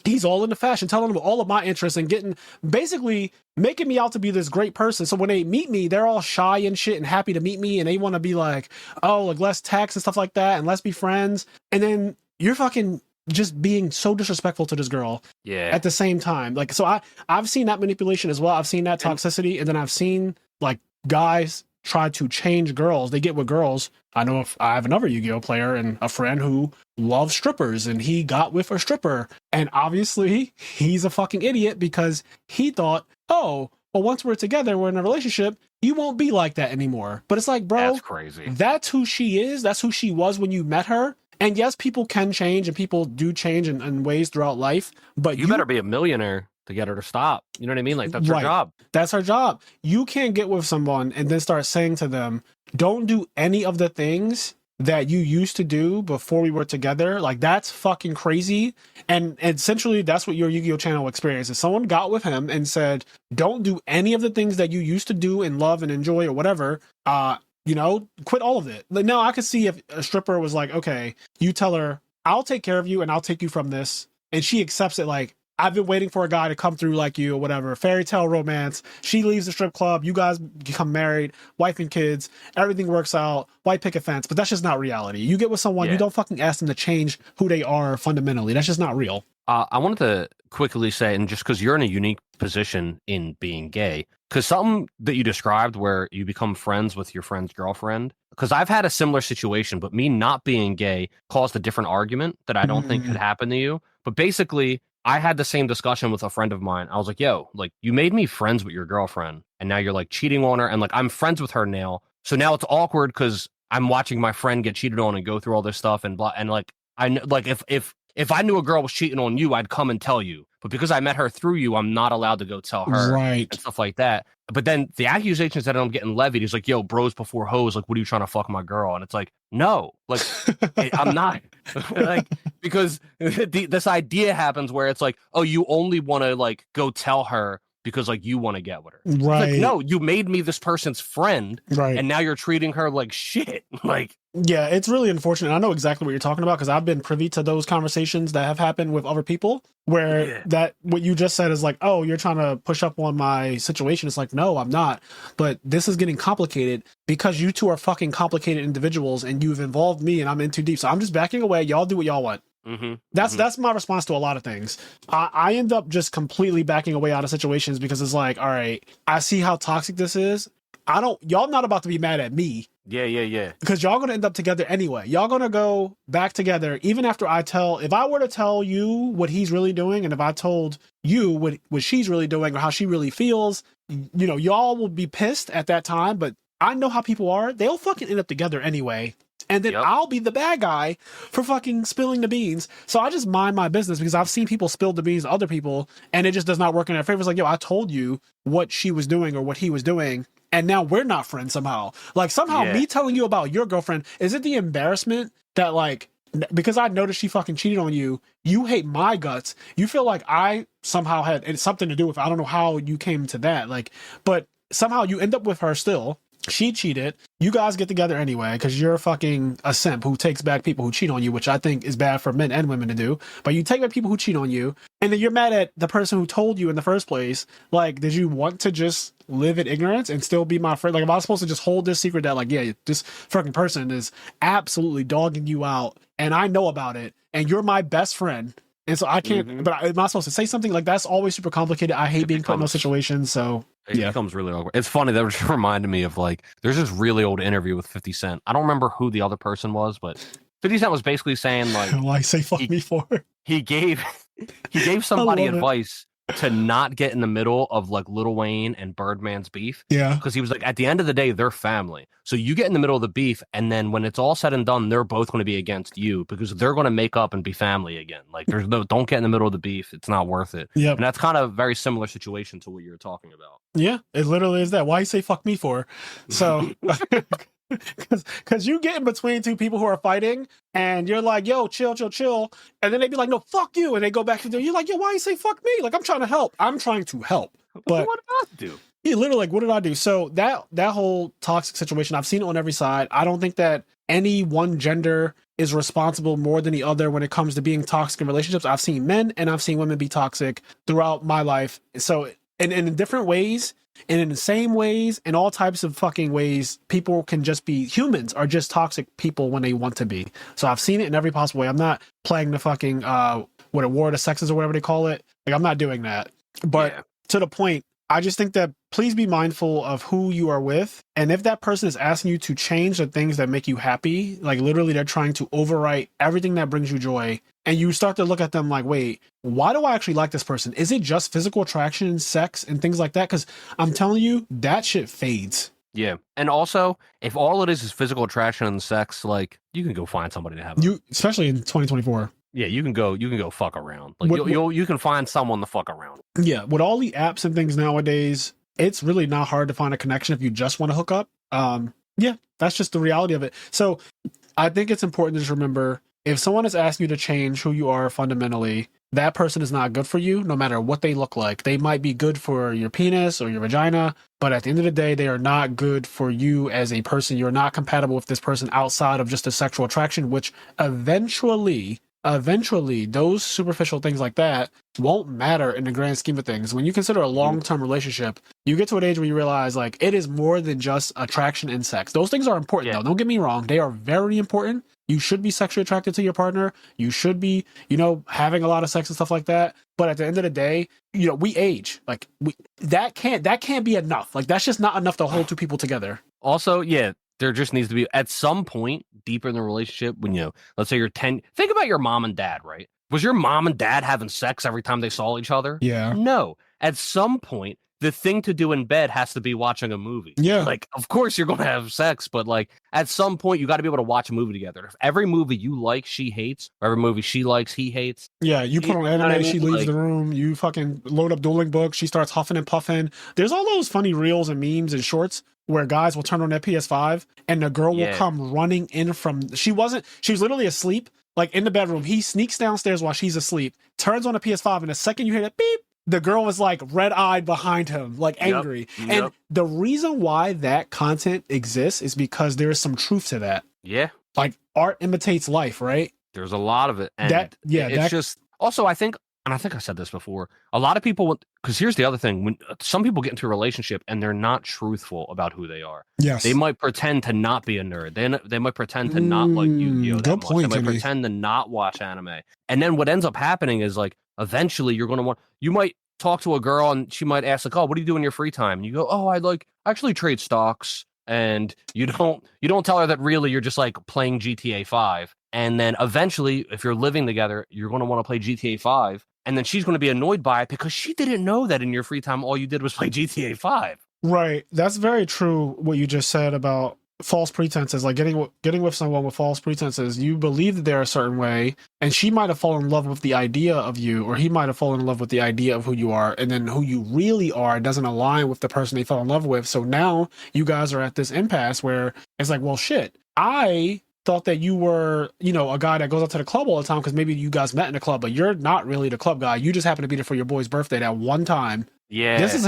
he's all into fashion, telling them all of my interests and basically making me out to be this great person. So when they meet me, they're all shy and shit and happy to meet me. And they want to be like, oh, like let's text and stuff like that. And let's be friends. And then you're fucking just being so disrespectful to this girl at the same time. Like, so I've seen that manipulation as well. I've seen that toxicity. And then I've seen like guys try to change girls. They get with girls. I know if I have another Yu-Gi-Oh player and a friend who loves strippers and he got with a stripper. And obviously he's a fucking idiot because he thought, oh, well, once we're together, we're in a relationship, you won't be like that anymore. But it's like, bro, that's crazy. That's who she is. That's who she was when you met her. And yes, people can change and people do change in ways throughout life, but you better be a millionaire to get her to stop. You know what I mean? Like that's her job. That's her job. You can't get with someone and then start saying to them, don't do any of the things that you used to do before we were together. Like that's fucking crazy. And essentially that's what your Yu-Gi-Oh channel experience is. Someone got with him and said, don't do any of the things that you used to do and love and enjoy or whatever. You know, quit all of it. Now I could see if a stripper was like, okay, you tell her, I'll take care of you and I'll take you from this. And she accepts it like, I've been waiting for a guy to come through like you or whatever. Fairy tale romance. She leaves the strip club. You guys become married, wife and kids. Everything works out. White picket fence. But that's just not reality. You get with someone, you don't fucking ask them to change who they are fundamentally. That's just not real. I wanted to quickly say, and just because you're in a unique position in being gay, because something that you described where you become friends with your friend's girlfriend, because I've had a similar situation, but me not being gay caused a different argument that I don't think could happen to you. But basically, I had the same discussion with a friend of mine. I was like, yo, like you made me friends with your girlfriend and now you're like cheating on her. And like, I'm friends with her now. So now it's awkward because I'm watching my friend get cheated on and go through all this stuff and blah. And like, I know, like if I knew a girl was cheating on you, I'd come and tell you. But because I met her through you, I'm not allowed to go tell her and stuff like that. But then the accusations that I'm getting levied is like, yo, bros before hoes. Like, what are you trying to fuck my girl? And it's like, no, like I'm not like, because this idea happens where it's like, oh, you only want to like go tell her because like you want to get with her. Right. Like, no, you made me this person's friend. Right. And now you're treating her like shit. Like, Yeah, it's really unfortunate. I know exactly what you're talking about because I've been privy to those conversations that have happened with other people where that what you just said is like, oh, you're trying to push up on my situation. It's like, no, I'm not. But this is getting complicated because you two are fucking complicated individuals and you've involved me and I'm in too deep. So I'm just backing away. Y'all do what y'all want. That's my response to a lot of things. I end up just completely backing away out of situations because it's like, all right, I see how toxic this is. Y'all not about to be mad at me. Yeah. Because y'all gonna end up together anyway. Y'all gonna go back together even after if I were to tell you what he's really doing, and if I told you what she's really doing or how she really feels, you know, y'all will be pissed at that time. But I know how people are. They'll fucking end up together anyway. And then I'll be the bad guy for fucking spilling the beans. So I just mind my business because I've seen people spill the beans to other people and it just does not work in their favor. It's like, yo, I told you what she was doing or what he was doing. And now we're not friends somehow. Like somehow me telling you about your girlfriend, is it the embarrassment that like, because I noticed she fucking cheated on you, you hate my guts. You feel like I somehow had something to do with it. I don't know how you came to that. Like, but somehow you end up with her still. She cheated. You guys get together anyway because you're fucking a simp who takes back people who cheat on you, which I think is bad for men and women to do. But you take back people who cheat on you, and then you're mad at the person who told you in the first place. Like, did you want to just live in ignorance and still be my friend? Like, if I was supposed to just hold this secret that, like, yeah, this fucking person is absolutely dogging you out, and I know about it, and you're my best friend. And so I can't, but am I supposed to say something? Like, that's always super complicated. I hate being put in those situations. So it becomes really awkward. It's funny. That just reminded me of like, there's this really old interview with 50 Cent. I don't remember who the other person was, but 50 Cent was basically saying like, why say fuck me for? He gave somebody advice to not get in the middle of like Lil Wayne and Birdman's beef. Yeah. Because he was like, at the end of the day, they're family. So you get in the middle of the beef, and then when it's all said and done, they're both going to be against you because they're going to make up and be family again. Like don't get in the middle of the beef. It's not worth it. Yeah. And that's kind of a very similar situation to what you're talking about. Yeah, it literally is that. Why you say fuck me for? So because you get in between two people who are fighting and you're like, yo, chill. And then they be like, no, fuck you. And they go back to you're like, yo, why you say fuck me? Like, I'm trying to help. But what did I do? Yeah, literally, like, what did I do? So that whole toxic situation, I've seen it on every side. I don't think that any one gender is responsible more than the other when it comes to being toxic in relationships. I've seen men and I've seen women be toxic throughout my life. So in different ways and in the same ways, in all types of fucking ways, people can just be humans are just toxic people when they want to be. So I've seen it in every possible way. I'm not playing the fucking what a war of the sexes or whatever they call it. Like, I'm not doing that. But to the point, I just think that please be mindful of who you are with. And if that person is asking you to change the things that make you happy, like literally they're trying to overwrite everything that brings you joy. And you start to look at them like, wait, why do I actually like this person? Is it just physical attraction, sex, and things like that? Because I'm telling you, that shit fades. Yeah. And also, if all it is physical attraction and sex, like, you can go find somebody to have especially in 2024. Yeah, you can go fuck around. Like, you can find someone to fuck around. Yeah, with all the apps and things nowadays, it's really not hard to find a connection if you just want to hook up. Yeah, that's just the reality of it. So I think it's important to just remember, if someone is asking you to change who you are fundamentally, that person is not good for you, no matter what they look like. They might be good for your penis or your vagina, but at the end of the day, they are not good for you as a person. You're not compatible with this person outside of just a sexual attraction, which eventually those superficial things like that won't matter in the grand scheme of things. When you consider a long-term relationship, you get to an age where you realize, like, it is more than just attraction and sex. Those things are important, though. Don't get me wrong. They are very important. You should be sexually attracted to your partner. You should be, having a lot of sex and stuff like that. But at the end of the day, we age. Like, that can't be enough. Like, that's just not enough to hold two people together. Also, there just needs to be, at some point deeper in the relationship, when, let's say you're 10, think about your mom and dad, right? Was your mom and dad having sex every time they saw each other? Yeah. No. At some point, the thing to do in bed has to be watching a movie. Yeah. Like, of course you're going to have sex, but like, at some point you got to be able to watch a movie together. If every movie you like, she hates, or every movie she likes, he hates. Yeah, you put on anime, she leaves the room, you fucking load up dueling books, she starts huffing and puffing. There's all those funny reels and memes and shorts where guys will turn on their PS5 and the girl will come running in she was literally asleep, like in the bedroom. He sneaks downstairs while she's asleep, turns on the PS5, and the second you hear that beep, the girl was like red-eyed behind him, like angry. Yep. And the reason why that content exists is because there is some truth to that. Yeah. Like art imitates life, right? There's a lot of it. And it's just also, I think I said this before, a lot of people, because here's the other thing, when some people get into a relationship and they're not truthful about who they are. Yes. They might pretend to not be a nerd. They might pretend to not like Yu-Gi-Oh that much. They might pretend to not watch anime. And then what ends up happening is like, eventually you're going to you might talk to a girl and she might ask like, oh, what do you do in your free time? And you go, oh, I actually trade stocks. And you don't tell her that really you're just like playing GTA 5. And then eventually, if you're living together, you're going to want to play GTA 5. And then she's going to be annoyed by it because she didn't know that in your free time, all you did was play GTA 5. Right. That's very true. What you just said about false pretenses, like getting with someone with false pretenses. You believe that they're a certain way, and she might have fallen in love with the idea of you, or he might have fallen in love with the idea of who you are, and then who you really are doesn't align with the person they fell in love with. So now you guys are at this impasse where it's like, well, shit, I thought that you were, a guy that goes out to the club all the time because maybe you guys met in a club, but you're not really the club guy. You just happen to be there for your boy's birthday that one time. Yeah. This is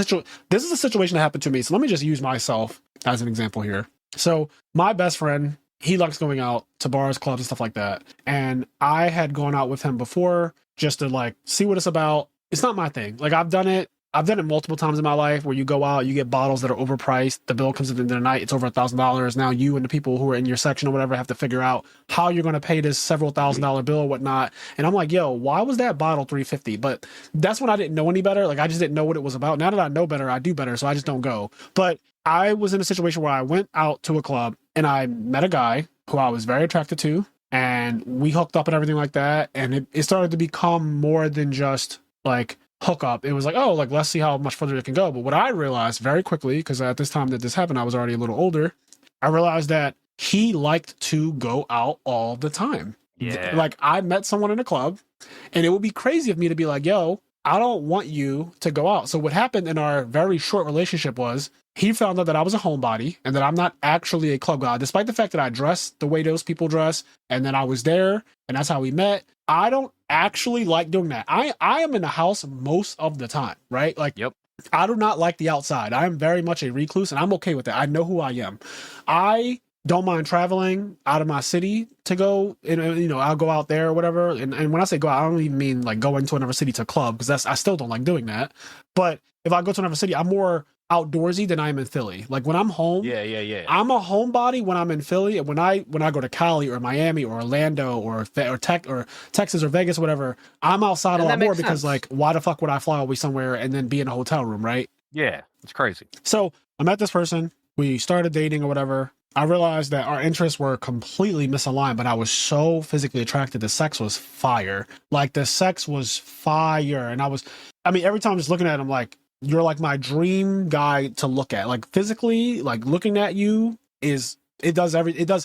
a situation that happened to me. So let me just use myself as an example here. So my best friend, he likes going out to bars, clubs, and stuff like that. And I had gone out with him before just to like see what it's about. It's not my thing. Like I've done it multiple times in my life where you go out, you get bottles that are overpriced. The bill comes at the end of the night. It's over $1,000. Now you and the people who are in your section or whatever have to figure out how you're going to pay this several $1,000 bill or whatnot. And I'm like, yo, why was that bottle $350? But that's when I didn't know any better. Like I just didn't know what it was about. Now that I know better, I do better. So I just don't go. But I was in a situation where I went out to a club and I met a guy who I was very attracted to, and we hooked up and everything like that. And it started to become more than just like hook up. It was like, oh, like, let's see how much further it can go. But what I realized very quickly, because at this time that this happened, I was already a little older, I realized that he liked to go out all the time. Yeah. Like I met someone in a club and it would be crazy of me to be like, yo, I don't want you to go out. So what happened in our very short relationship was he found out that I was a homebody and that I'm not actually a club guy, despite the fact that I dress the way those people dress. And then I was there and that's how we met. I don't actually like doing that. I am in the house most of the time, right? Like, yep. I do not like the outside. I am very much a recluse and I'm okay with that. I know who I am. I don't mind traveling out of my city to go, and I'll go out there or whatever. And when I say go out, I don't even mean like going to another city to club, because I still don't like doing that. But if I go to another city, I'm more outdoorsy than I am in Philly. Like when I'm home, yeah. I'm a homebody when I'm in Philly. And when I go to Cali or Miami or Orlando or Texas or Vegas, or whatever, I'm outside a lot more because like, why the fuck would I fly away somewhere and then be in a hotel room, right? Yeah, it's crazy. So I met this person. We started dating or whatever. I realized that our interests were completely misaligned, but I was so physically attracted. The sex was fire. Like the sex was fire. And every time I'm just looking at him, like, you're like my dream guy to look at. Like physically, like looking at you it does everything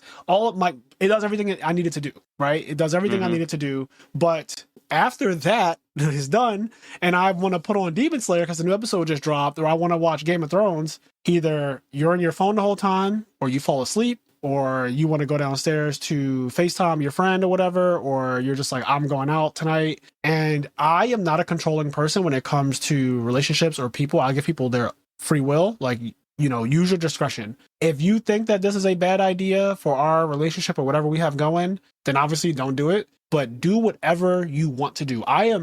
I needed to do, right? It does everything I needed to do. But after that is done and I want to put on Demon Slayer because the new episode just dropped, or I want to watch Game of Thrones, either you're on your phone the whole time or you fall asleep, or you want to go downstairs to FaceTime your friend or whatever, or you're just like, I'm going out tonight. And I am not a controlling person when it comes to relationships or people. I give people their free will. Like, use your discretion. If you think that this is a bad idea for our relationship or whatever we have going, then obviously don't do it. But do whatever you want to do. I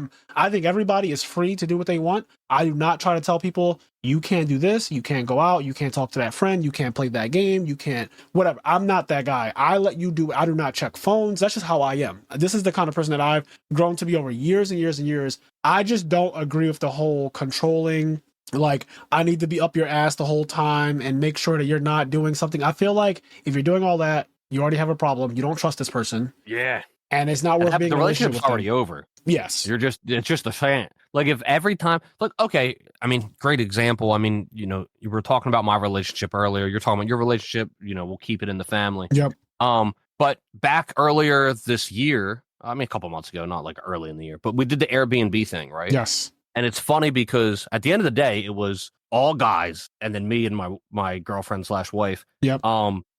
think everybody is free to do what they want. I do not try to tell people, you can't do this, you can't go out, you can't talk to that friend, you can't play that game, you can't, whatever. I'm not that guy. I let you do it. I do not check phones. That's just how I am. This is the kind of person that I've grown to be over years and years and years. I just don't agree with the whole controlling, like, I need to be up your ass the whole time and make sure that you're not doing something. I feel like if you're doing all that, you already have a problem. You don't trust this person. Yeah. And it's not worth being the relationship's already over. Yes. It's just a fan. Like if every time, look, okay, I mean, great example. I mean, you were talking about my relationship earlier. You're talking about your relationship, we'll keep it in the family. Yep. But back earlier this year, I mean, a couple months ago, not like early in the year, but we did the Airbnb thing, right? Yes. And it's funny because at the end of the day, it was all guys and then me and my girlfriend / wife. Yep.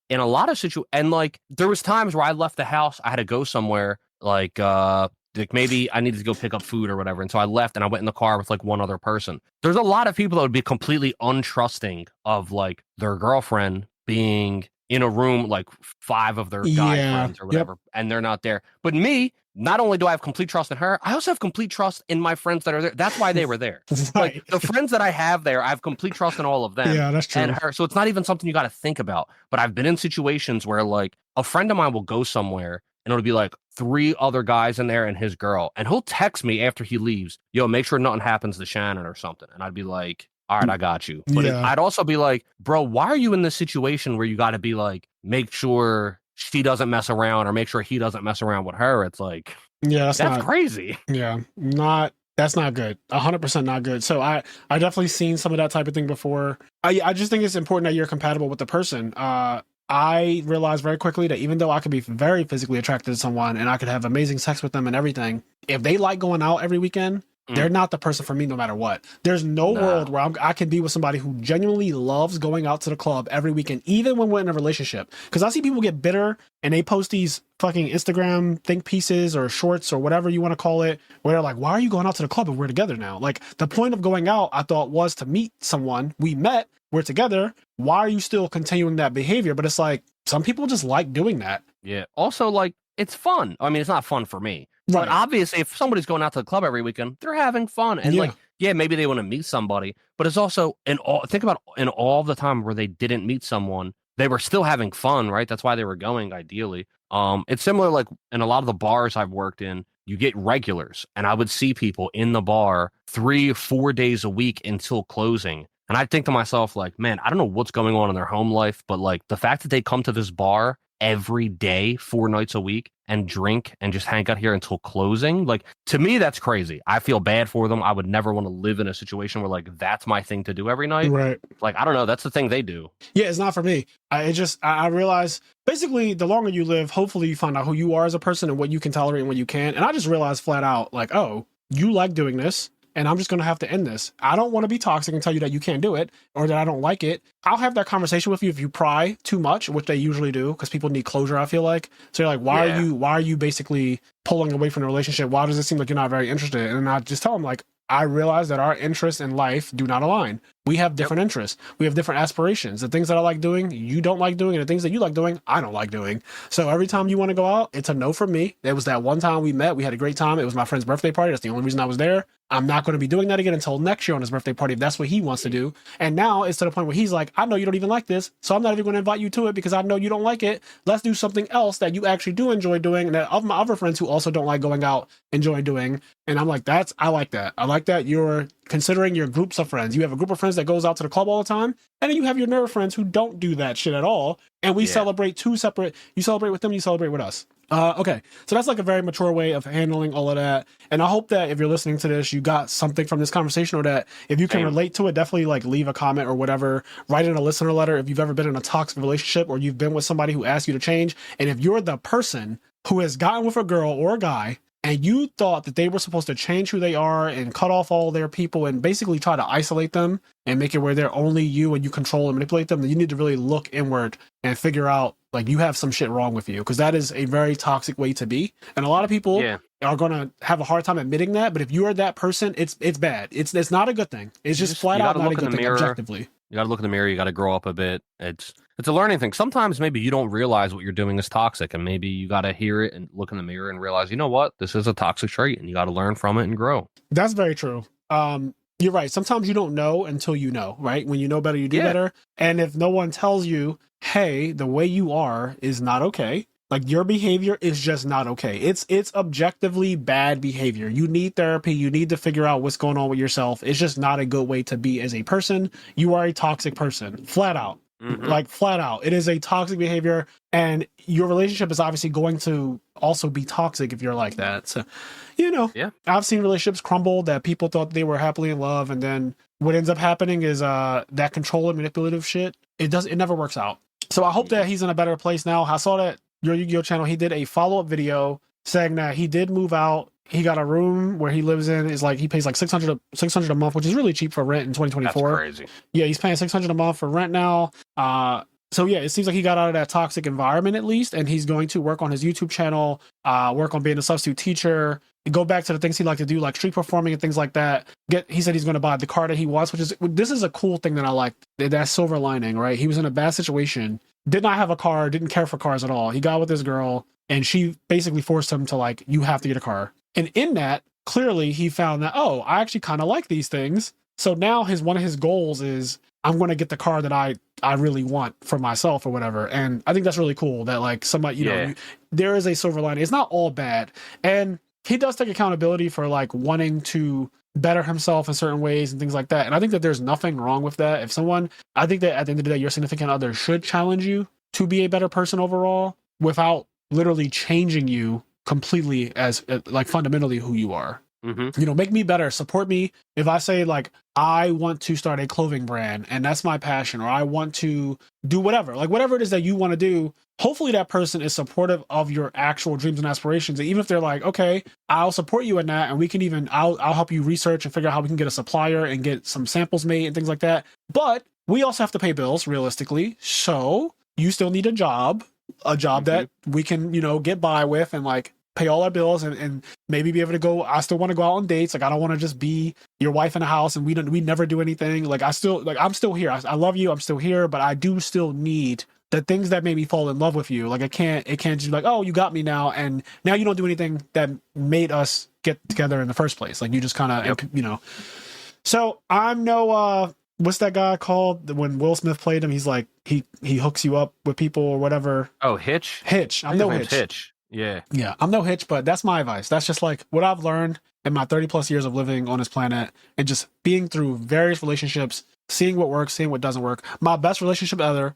In a lot of situations, and like there was times where I left the house, I had to go somewhere, like maybe I needed to go pick up food or whatever, and so I left and I went in the car with like one other person. There's a lot of people that would be completely untrusting of like their girlfriend being, in a room, like 5 of their guy friends or whatever, and they're not there. But me, not only do I have complete trust in her, I also have complete trust in my friends that are there. That's why they were there. Right. Like the friends that I have there, I have complete trust in all of them. Yeah, that's true. And her. So it's not even something you got to think about. But I've been in situations where like a friend of mine will go somewhere and it'll be like 3 other guys in there and his girl. And he'll text me after he leaves, yo, make sure nothing happens to Shannon or something. And I'd be like, all right, I got you. But I'd also be like, bro, why are you in this situation where you got to be like, make sure she doesn't mess around or make sure he doesn't mess around with her? It's like, that's crazy. Yeah, that's not good. 100% not good. So I definitely seen some of that type of thing before. I just think it's important that you're compatible with the person. I realized very quickly that even though I could be very physically attracted to someone and I could have amazing sex with them and everything, if they like going out every weekend, they're not the person for me no matter what. There's no world where I can be with somebody who genuinely loves going out to the club every weekend, even when we're in a relationship. Because I see people get bitter and they post these fucking Instagram think pieces or shorts or whatever you want to call it, where they're like, why are you going out to the club if we're together now? Like, the point of going out, I thought, was to meet someone. We met, we're together. Why are you still continuing that behavior? But it's like, some people just like doing that. Yeah. Also, like, it's fun. I mean, it's not fun for me. Right. But obviously, if somebody's going out to the club every weekend, they're having fun. And like, maybe they want to meet somebody, but it's also think about in all the time where they didn't meet someone, they were still having fun, right? That's why they were going ideally. It's similar, like in a lot of the bars I've worked in, you get regulars, and I would see people in the bar 3-4 days a week until closing. And I think to myself, like, man, I don't know what's going on in their home life, but like the fact that they come to this bar every day, 4 nights a week, and drink and just hang out here until closing, like, to me, that's crazy. I feel bad for them. I would never want to live in a situation where like that's my thing to do every night. Right. Like, I don't know. That's the thing they do. Yeah, it's not for me. I realize basically the longer you live, hopefully you find out who you are as a person and what you can tolerate and what you can't. And I just realized flat out, like, oh, you like doing this, and I'm just going to have to end this. I don't want to be toxic and tell you that you can't do it or that I don't like it. I'll have that conversation with you if you pry too much, which they usually do because people need closure, I feel like. So you're like, why are you basically pulling away from the relationship? Why does it seem like you're not very interested? And I just tell them, like, I realize that our interests in life do not align. We have different interests. We have different aspirations. The things that I like doing, you don't like doing, and the things that you like doing, I don't like doing. So every time you want to go out, it's a no from me. There was that one time we met. We had a great time. It was my friend's birthday party. That's the only reason I was there. I'm not going to be doing that again until next year on his birthday party if that's what he wants to do. And now it's to the point where he's like, I know you don't even like this, so I'm not even going to invite you to it because I know you don't like it. Let's do something else that you actually do enjoy doing, and that of my other friends who also don't like going out enjoy doing. And I'm like, I like that. I like that you're considering your groups of friends. You have a group of friends that goes out to the club all the time, and then you have your nerd friends who don't do that shit at all. And we celebrate two separate. You celebrate with them, you celebrate with us. Okay, so that's like a very mature way of handling all of that. And I hope that if you're listening to this, you got something from this conversation, or that if you can relate to it, definitely like leave a comment or whatever. Write in a listener letter if you've ever been in a toxic relationship or you've been with somebody who asked you to change. And if you're the person who has gotten with a girl or a guy and you thought that they were supposed to change who they are and cut off all their people and basically try to isolate them and make it where they're only you and you control and manipulate them, then you need to really look inward and figure out, like, you have some shit wrong with you, because that is a very toxic way to be. And a lot of people are going to have a hard time admitting that. But if you are that person, it's bad. It's not a good thing. It's just flat out not a good thing objectively. You got to look in the mirror. You got to grow up a bit. It's a learning thing. Sometimes maybe you don't realize what you're doing is toxic, and maybe you got to hear it and look in the mirror and realize, you know what, this is a toxic trait, and you got to learn from it and grow. That's very true. You're right. Sometimes you don't know until you know, right? When you know better, you do better. And if no one tells you, hey, the way you are is not okay, like, your behavior is just not okay. It's objectively bad behavior. You need therapy. You need to figure out what's going on with yourself. It's just not a good way to be as a person. You are a toxic person, flat out. Like, flat out. It is a toxic behavior, and your relationship is obviously going to also be toxic if you're like that. So, you know, I've seen relationships crumble that people thought they were happily in love, and then what ends up happening is that control and manipulative shit, it never works out. So I hope that he's in a better place now. I saw that your Yu-Gi-Oh channel, he did a follow-up video saying that he did move out. He got a room where he lives in. Is like, he pays like $600 a month, which is really cheap for rent in 2024. That's crazy. Yeah, he's paying $600 a month for rent now. So yeah, it seems like he got out of that toxic environment at least, and he's going to work on his YouTube channel, work on being a substitute teacher, go back to the things he liked to do, like street performing and things like that. He said he's going to buy the car that he wants, this is a cool thing that I like. That silver lining, right? He was in a bad situation, did not have a car, didn't care for cars at all. He got with this girl, and she basically forced him to like, you have to get a car. And in that, clearly he found that, oh, I actually kind of like these things. So now one of his goals is, I'm going to get the car that I really want for myself or whatever. And I think that's really cool that like somebody, you know, there is a silver lining. It's not all bad. And he does take accountability for like wanting to better himself in certain ways and things like that. And I think that there's nothing wrong with that. I think that at the end of the day, your significant other should challenge you to be a better person overall without literally changing you completely as like fundamentally who you are. You know, make me better, support me. If I say like, I want to start a clothing brand and that's my passion, or I want to do whatever, like whatever it is that you want to do, hopefully that person is supportive of your actual dreams and aspirations. And even if they're like, okay, I'll support you in that. And we can even, I'll help you research and figure out how we can get a supplier and get some samples made and things like that. But we also have to pay bills realistically. So you still need a job that we can, you know, get by with and like pay all our bills and maybe be able to go. I still want to go out on dates. Like, I don't want to just be your wife in a house and we never do anything. Like, I'm still here. I love you. I'm still here, but I do still need the things that made me fall in love with you. Like, it can't just be like, oh, you got me now. And now you don't do anything that made us get together in the first place. Like, you just kind of, you know, so I'm no, what's that guy called when Will Smith played him? He's like, he hooks you up with people or whatever. Oh, Hitch. I'm no Hitch. Hitch. Yeah, I'm no Hitch, but that's my advice. That's just like what I've learned in my 30 plus years of living on this planet and just being through various relationships, seeing what works, seeing what doesn't work. My best relationship ever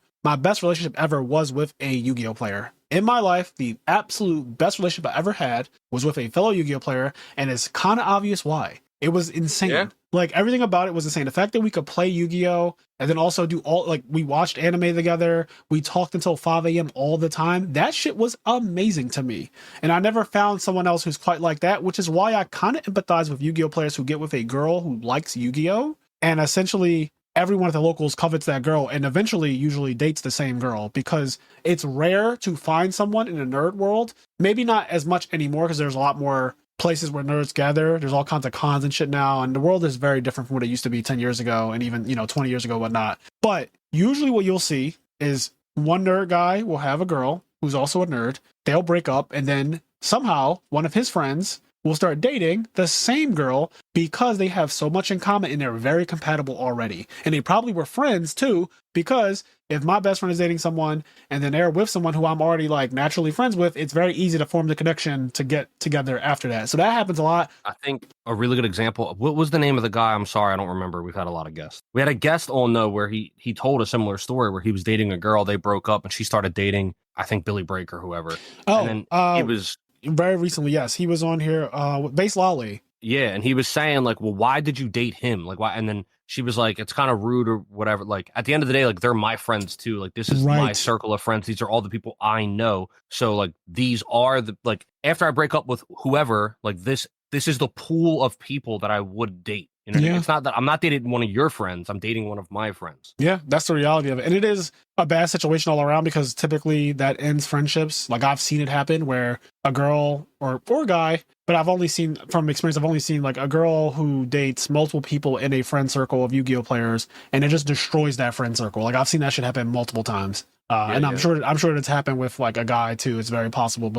was with a Yu-Gi-Oh player. In my life, the absolute best relationship I ever had was with a fellow Yu-Gi-Oh player, and it's kind of obvious why. It was insane. Yeah. Like, everything about it was insane. The fact that we could play Yu-Gi-Oh! And then also do we watched anime together. We talked until 5 a.m. all the time. That shit was amazing to me. And I never found someone else who's quite like that, which is why I kind of empathize with Yu-Gi-Oh! Players who get with a girl who likes Yu-Gi-Oh! And essentially everyone at the locals covets that girl and eventually usually dates the same girl, because it's rare to find someone in a nerd world. Maybe not as much anymore because there's a lot more places where nerds gather. There's all kinds of cons and shit now, and the world is very different from what it used to be 10 years ago and even 20 years ago, whatnot. But usually what you'll see is one nerd guy will have a girl who's also a nerd. They'll break up, and then somehow one of his friends will start dating the same girl because they have so much in common and they're very compatible already. And they probably were friends too, because if my best friend is dating someone and then they're with someone who I'm already like naturally friends with, it's very easy to form the connection to get together after that. So that happens a lot. I think a really good example. What was the name of the guy? I'm sorry, I don't remember. We've had a lot of guests. We had a guest on where he told a similar story where he was dating a girl, they broke up, and she started dating, I think, Billy Brake or whoever. Oh, and then he was very recently. Yes, he was on here with Base Lolly. Yeah, and he was saying like, well, why did you date him? Like, why? And then she was like, it's kind of rude or whatever. Like, at the end of the day, like, they're my friends too. Like, this is my circle of friends. These are all the people I know. So like, these are the, like, after I break up with whoever, like this is the pool of people that I would date. You know, it's not that I'm not dating one of your friends. I'm dating one of my friends. Yeah, that's the reality of it. And it is a bad situation all around because typically that ends friendships. Like, I've seen it happen where a girl or a guy, but I've only seen from experience, I've only seen like a girl who dates multiple people in a friend circle of Yu-Gi-Oh players, and it just destroys that friend circle. Like, I've seen that shit happen multiple times. I'm sure it's happened with like a guy too. It's very possible,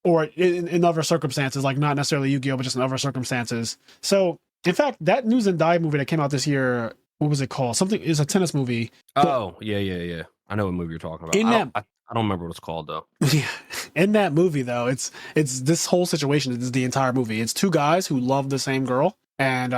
or in other circumstances, like not necessarily Yu-Gi-Oh, but just in other circumstances. So, in fact, that News and Die movie that came out this year, what was it called? Something is a tennis movie. Oh, yeah. I know what movie you're talking about. I don't remember what it's called though. Yeah. In that movie though, it's this whole situation is the entire movie. It's two guys who love the same girl, and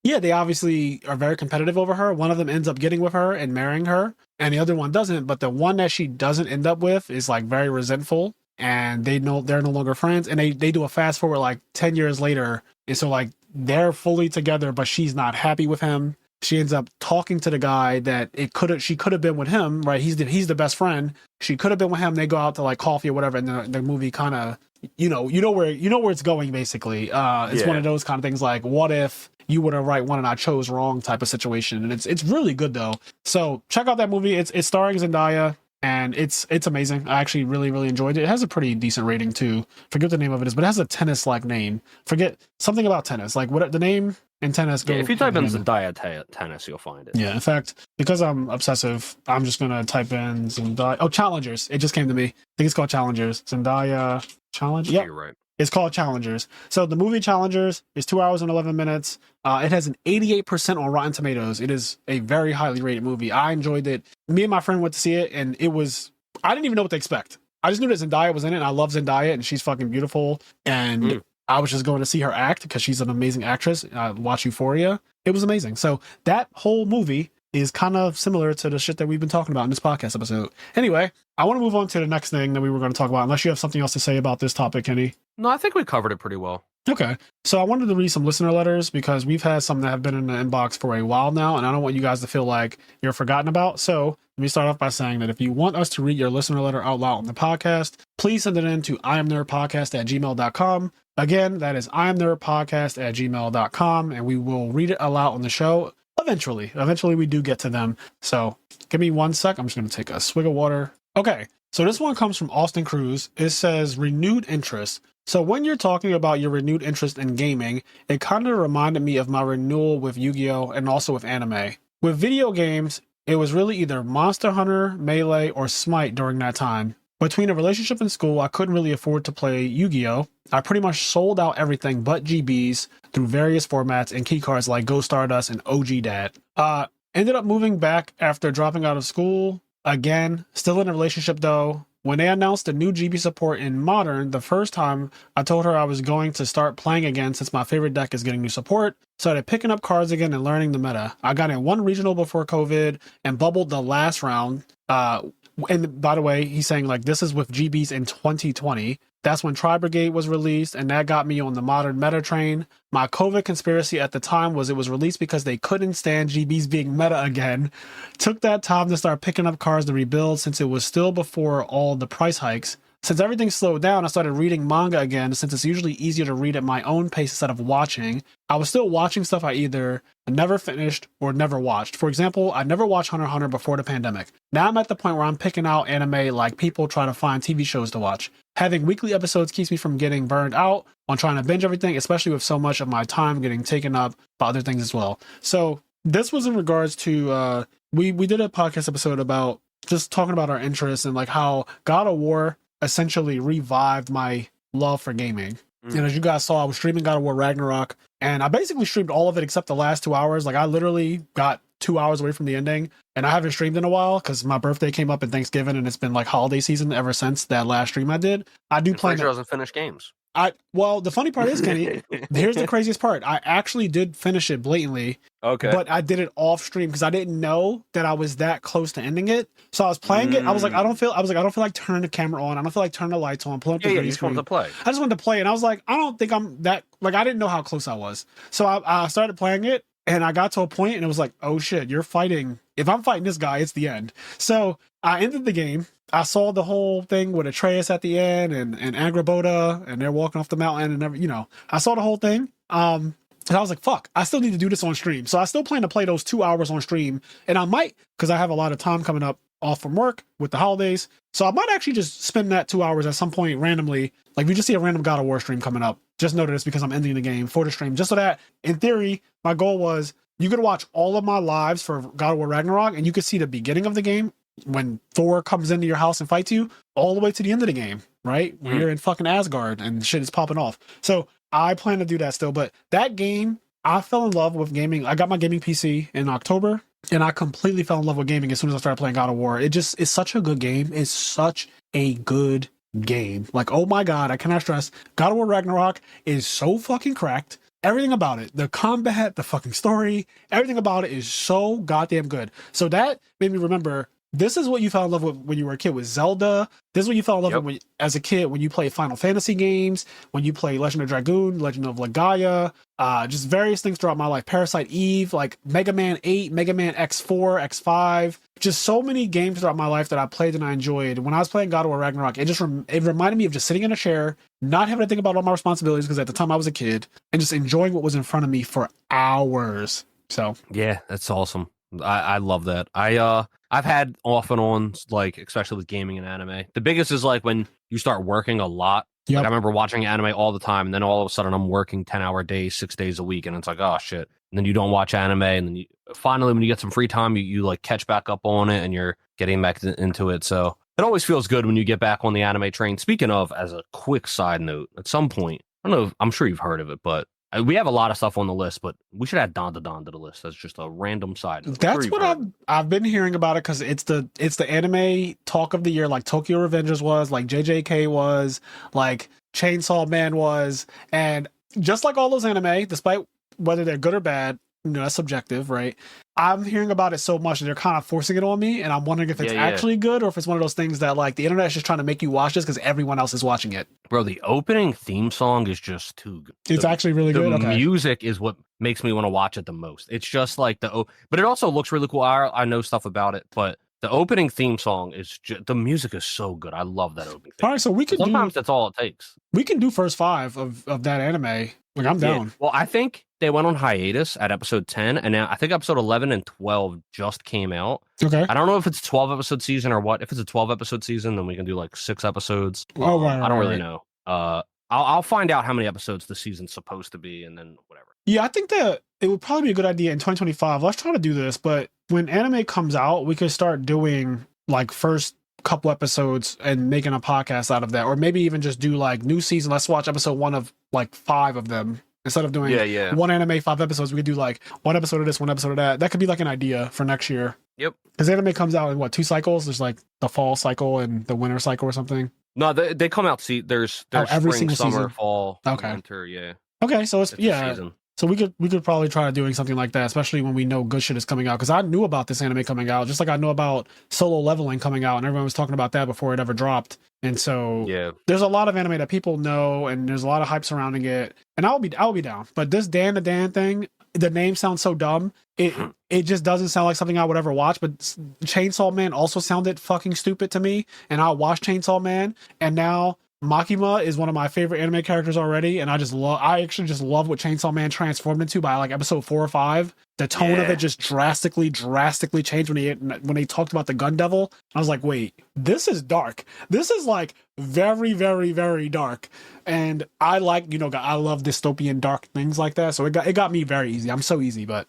they obviously are very competitive over her. One of them ends up getting with her and marrying her, and the other one doesn't. But the one that she doesn't end up with is like very resentful, and they're no longer friends. And they do a fast forward like 10 years later, and so like they're fully together, but she's not happy with him. She ends up talking to the guy that she could have been with him, right? He's the best friend. She could have been with him. They go out to like coffee or whatever, and the movie kind of, you know where it's going basically. It's one of those kind of things like, what if you were the right one and I chose wrong type of situation. And it's really good though. So check out that movie. It's starring Zendaya. and it's amazing. I actually really, really enjoyed it. It has a pretty decent rating too. Forget what the name of it is, but it has a tennis-like name. Forget something about tennis. Like what the name in tennis. Yeah, if you type in Zendaya tennis, you'll find it. Yeah, in fact, because I'm obsessive, I'm just gonna type in Zendaya. Oh, Challengers. It just came to me. I think it's called Challengers. Zendaya Challenge. Yeah, you're right. It's called Challengers. So the movie Challengers is 2 hours and 11 minutes. It has an 88% on Rotten Tomatoes. It is a very highly rated movie. I enjoyed it. Me and my friend went to see it, and it was, I didn't even know what to expect. I just knew that Zendaya was in it, and I love Zendaya, and she's fucking beautiful. And I was just going to see her act because she's an amazing actress. I watch Euphoria. It was amazing. So that whole movie is kind of similar to the shit that we've been talking about in this podcast episode. Anyway, I want to move on to the next thing that we were going to talk about, unless you have something else to say about this topic, Kenny. No, I think we covered it pretty well. Okay. So I wanted to read some listener letters because we've had some that have been in the inbox for a while now, and I don't want you guys to feel like you're forgotten about. So let me start off by saying that if you want us to read your listener letter out loud on the podcast, please send it in to imnerdpodcast@gmail.com. Again, that is imnerdpodcast@gmail.com, and we will read it aloud on the show eventually. Eventually, we do get to them. So give me 1 sec. I'm just going to take a swig of water. Okay. So this one comes from Austin Cruz. It says renewed interest. So when you're talking about your renewed interest in gaming, it kind of reminded me of my renewal with Yu-Gi-Oh! And also with anime. With video games, it was really either Monster Hunter, Melee, or Smite during that time. Between a relationship and school, I couldn't really afford to play Yu-Gi-Oh! I pretty much sold out everything but GBs through various formats and keycards like Go Stardust and OG Dad. Ended up moving back after dropping out of school. Again, still in a relationship though. When they announced the new GB support in Modern, the first time, I told her I was going to start playing again since my favorite deck is getting new support. Started picking up cards again and learning the meta. I got in one regional before COVID and bubbled the last round. And by the way, he's saying like this is with GBs in 2020. That's when Tri Brigade was released, and that got me on the Modern meta train. My COVID conspiracy at the time was it was released because they couldn't stand GBs being meta again. Took that time to start picking up cards to rebuild since it was still before all the price hikes. Since everything slowed down, I started reading manga again since it's usually easier to read at my own pace instead of watching. I was still watching stuff I either never finished or never watched. For example, I never watched Hunter x Hunter before the pandemic. Now I'm at the point where I'm picking out anime like people try to find TV shows to watch. Having weekly episodes keeps me from getting burned out on trying to binge everything, especially with so much of my time getting taken up by other things as well. So this was in regards to, we did a podcast episode about just talking about our interests and like how God of War essentially revived my love for gaming. And as you guys saw, I was streaming God of War Ragnarok, and I basically streamed all of it except the last 2 hours. Like I literally got 2 hours away from the ending, and I haven't streamed in a while because my birthday came up in Thanksgiving, and it's been like holiday season ever since that last stream I did. I do plan. Frazier doesn't finish games. Well, the funny part is, Kenny, here's the craziest part. I actually did finish it blatantly. Okay. But I did it off stream because I didn't know that I was that close to ending it. So I was playing it. I was like, I don't feel like turning the camera on. I don't feel like turning the lights on, pulling up the green you just wanted screen. to play. I just wanted to play. And I was like, I don't think I'm that, like, I didn't know how close I was. So I started playing it, and I got to a point and it was like, oh shit, you're fighting. If I'm fighting this guy, it's the end. So I ended the game. I saw the whole thing with Atreus at the end and Angrboda, and they're walking off the mountain and I saw the whole thing. And I was like, fuck, I still need to do this on stream. So I still plan to play those 2 hours on stream. And I might, because I have a lot of time coming up off from work with the holidays. So I might actually just spend that 2 hours at some point randomly. Like if you just see a random God of War stream coming up, just know that it's because I'm ending the game for the stream. Just so that, in theory, my goal was you could watch all of my lives for God of War Ragnarok, and you could see the beginning of the game when Thor comes into your house and fights you, all the way to the end of the game, right? When you're in fucking Asgard and shit is popping off. So I plan to do that still. But that game, I fell in love with gaming. I got my gaming PC in October, and I completely fell in love with gaming as soon as I started playing God of War. It's such a good game. It's such a good game. Like, oh my God, I cannot stress. God of War Ragnarok is so fucking cracked. Everything about it, the combat, the fucking story, everything about it is so goddamn good. So that made me remember, this is what you fell in love with when you were a kid with Zelda. This is what you fell in love with as a kid when you play Final Fantasy games, when you play Legend of Dragoon, Legend of Legaia, just various things throughout my life. Parasite Eve, like Mega Man 8, Mega Man X4, X5. Just so many games throughout my life that I played and I enjoyed. When I was playing God of War Ragnarok, it reminded me of just sitting in a chair, not having to think about all my responsibilities because at the time I was a kid, and just enjoying what was in front of me for hours. So yeah, that's awesome. I love that. I've had off and on, like, especially with gaming and anime. The biggest is like when you start working a lot. Like, Yep. I remember watching anime all the time, and then all of a sudden I'm working 10-hour days, 6 days a week, and it's like, oh shit. And then you don't watch anime, and then finally when you get some free time, you like catch back up on it, and you're getting back into it. So it always feels good when you get back on the anime train. Speaking of, as a quick side note, at some point, I don't know, I'm sure you've heard of it, but we have a lot of stuff on the list, but we should add Don to the list. That's just a random side note. That's what I've been hearing about it, because it's the anime talk of the year, like Tokyo Revengers was, like JJK was, like Chainsaw Man was, and just like all those anime, despite whether they're good or bad, that's subjective, right? I'm hearing about it so much that they're kind of forcing it on me, and I'm wondering if it's actually good, or if it's one of those things that like the internet is just trying to make you watch this because everyone else is watching it. Bro, the opening theme song is just too good. It's actually really good. The music is what makes me want to watch it the most. It's just like but it also looks really cool. I know stuff about it, but the opening theme song is the music is so good. I love that opening theme. All right, so we can sometimes that's all it takes. We can do first 5 of that anime. Like, I'm down. Yeah. Well, I think they went on hiatus at episode 10, and now I think episode 11 and 12 just came out. Okay. I don't know if it's 12 episode season or what. If it's a 12 episode season, then we can do like 6 episodes. Oh, right, I don't really know. I'll find out how many episodes the season's supposed to be, and then whatever. Yeah, I think that it would probably be a good idea in 2025. Let's try to do this, but when anime comes out, we could start doing like first couple episodes and making a podcast out of that, or maybe even just do like new season. Let's watch episode 1 of like 5 of them. Instead of doing one anime, 5 episodes, we could do like 1 episode of this, 1 episode of that. That could be like an idea for next year. Yep. Because anime comes out in 2 cycles? There's like the fall cycle and the winter cycle or something. No, they come out. There's every spring, single summer, season. fall, winter. Yeah. Okay, so it's so we could probably try doing something like that, especially when we know good shit is coming out. Because I knew about this anime coming out, just like I knew about Solo Leveling coming out, and everyone was talking about that before it ever dropped. And so there's a lot of anime that people know, and there's a lot of hype surrounding it. And I'll be down. But this Dan the Dan thing, the name sounds so dumb. It just doesn't sound like something I would ever watch. But Chainsaw Man also sounded fucking stupid to me, and I watched Chainsaw Man, and now Makima is one of my favorite anime characters already, and I actually just love what Chainsaw Man transformed into by like episode 4 or 5. The tone of it just drastically changed when they talked about the Gun Devil. I was like, wait, this is dark. This is like very, very, very dark. And I like, I love dystopian dark things like that. So it got me very easy. I'm so easy, but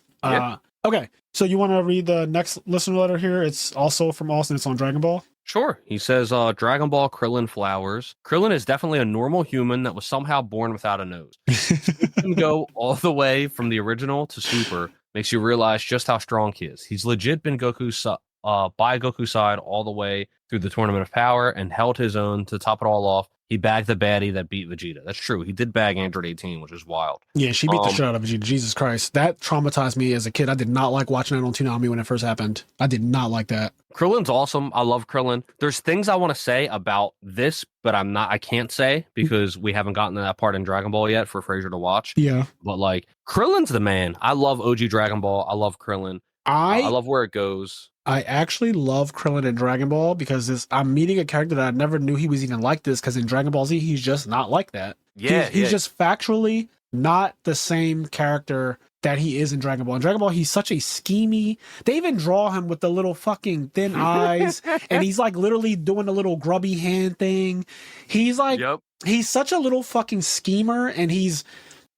okay. So you want to read the next listener letter here? It's also from Austin. It's on Dragon Ball. Sure. He says, Dragon Ball Krillin Flowers. Krillin is definitely a normal human that was somehow born without a nose. He can go all the way from the original to Super. Makes you realize just how strong he is. He's legit been by Goku's side all the way through the Tournament of Power and held his own. To top it all off, he bagged the baddie that beat Vegeta. That's true. He did bag Android 18, which is wild. Yeah, she beat the shit out of Vegeta. Jesus Christ. That traumatized me as a kid. I did not like watching that on Toonami when it first happened. I did not like that. Krillin's awesome. I love Krillin. There's things I want to say about this, but I can't say because we haven't gotten to that part in Dragon Ball yet for Frazier to watch. Yeah. But like, Krillin's the man. I love OG Dragon Ball. I love Krillin. I love where it goes. I actually love Krillin in Dragon Ball because I'm meeting a character that I never knew he was even like this, because in Dragon Ball Z, he's just not like that. Yeah. He's just factually not the same character that he is in Dragon Ball. In Dragon Ball, he's such a schemy. They even draw him with the little fucking thin eyes, and he's like literally doing the little grubby hand thing. He's like, he's such a little fucking schemer, and he's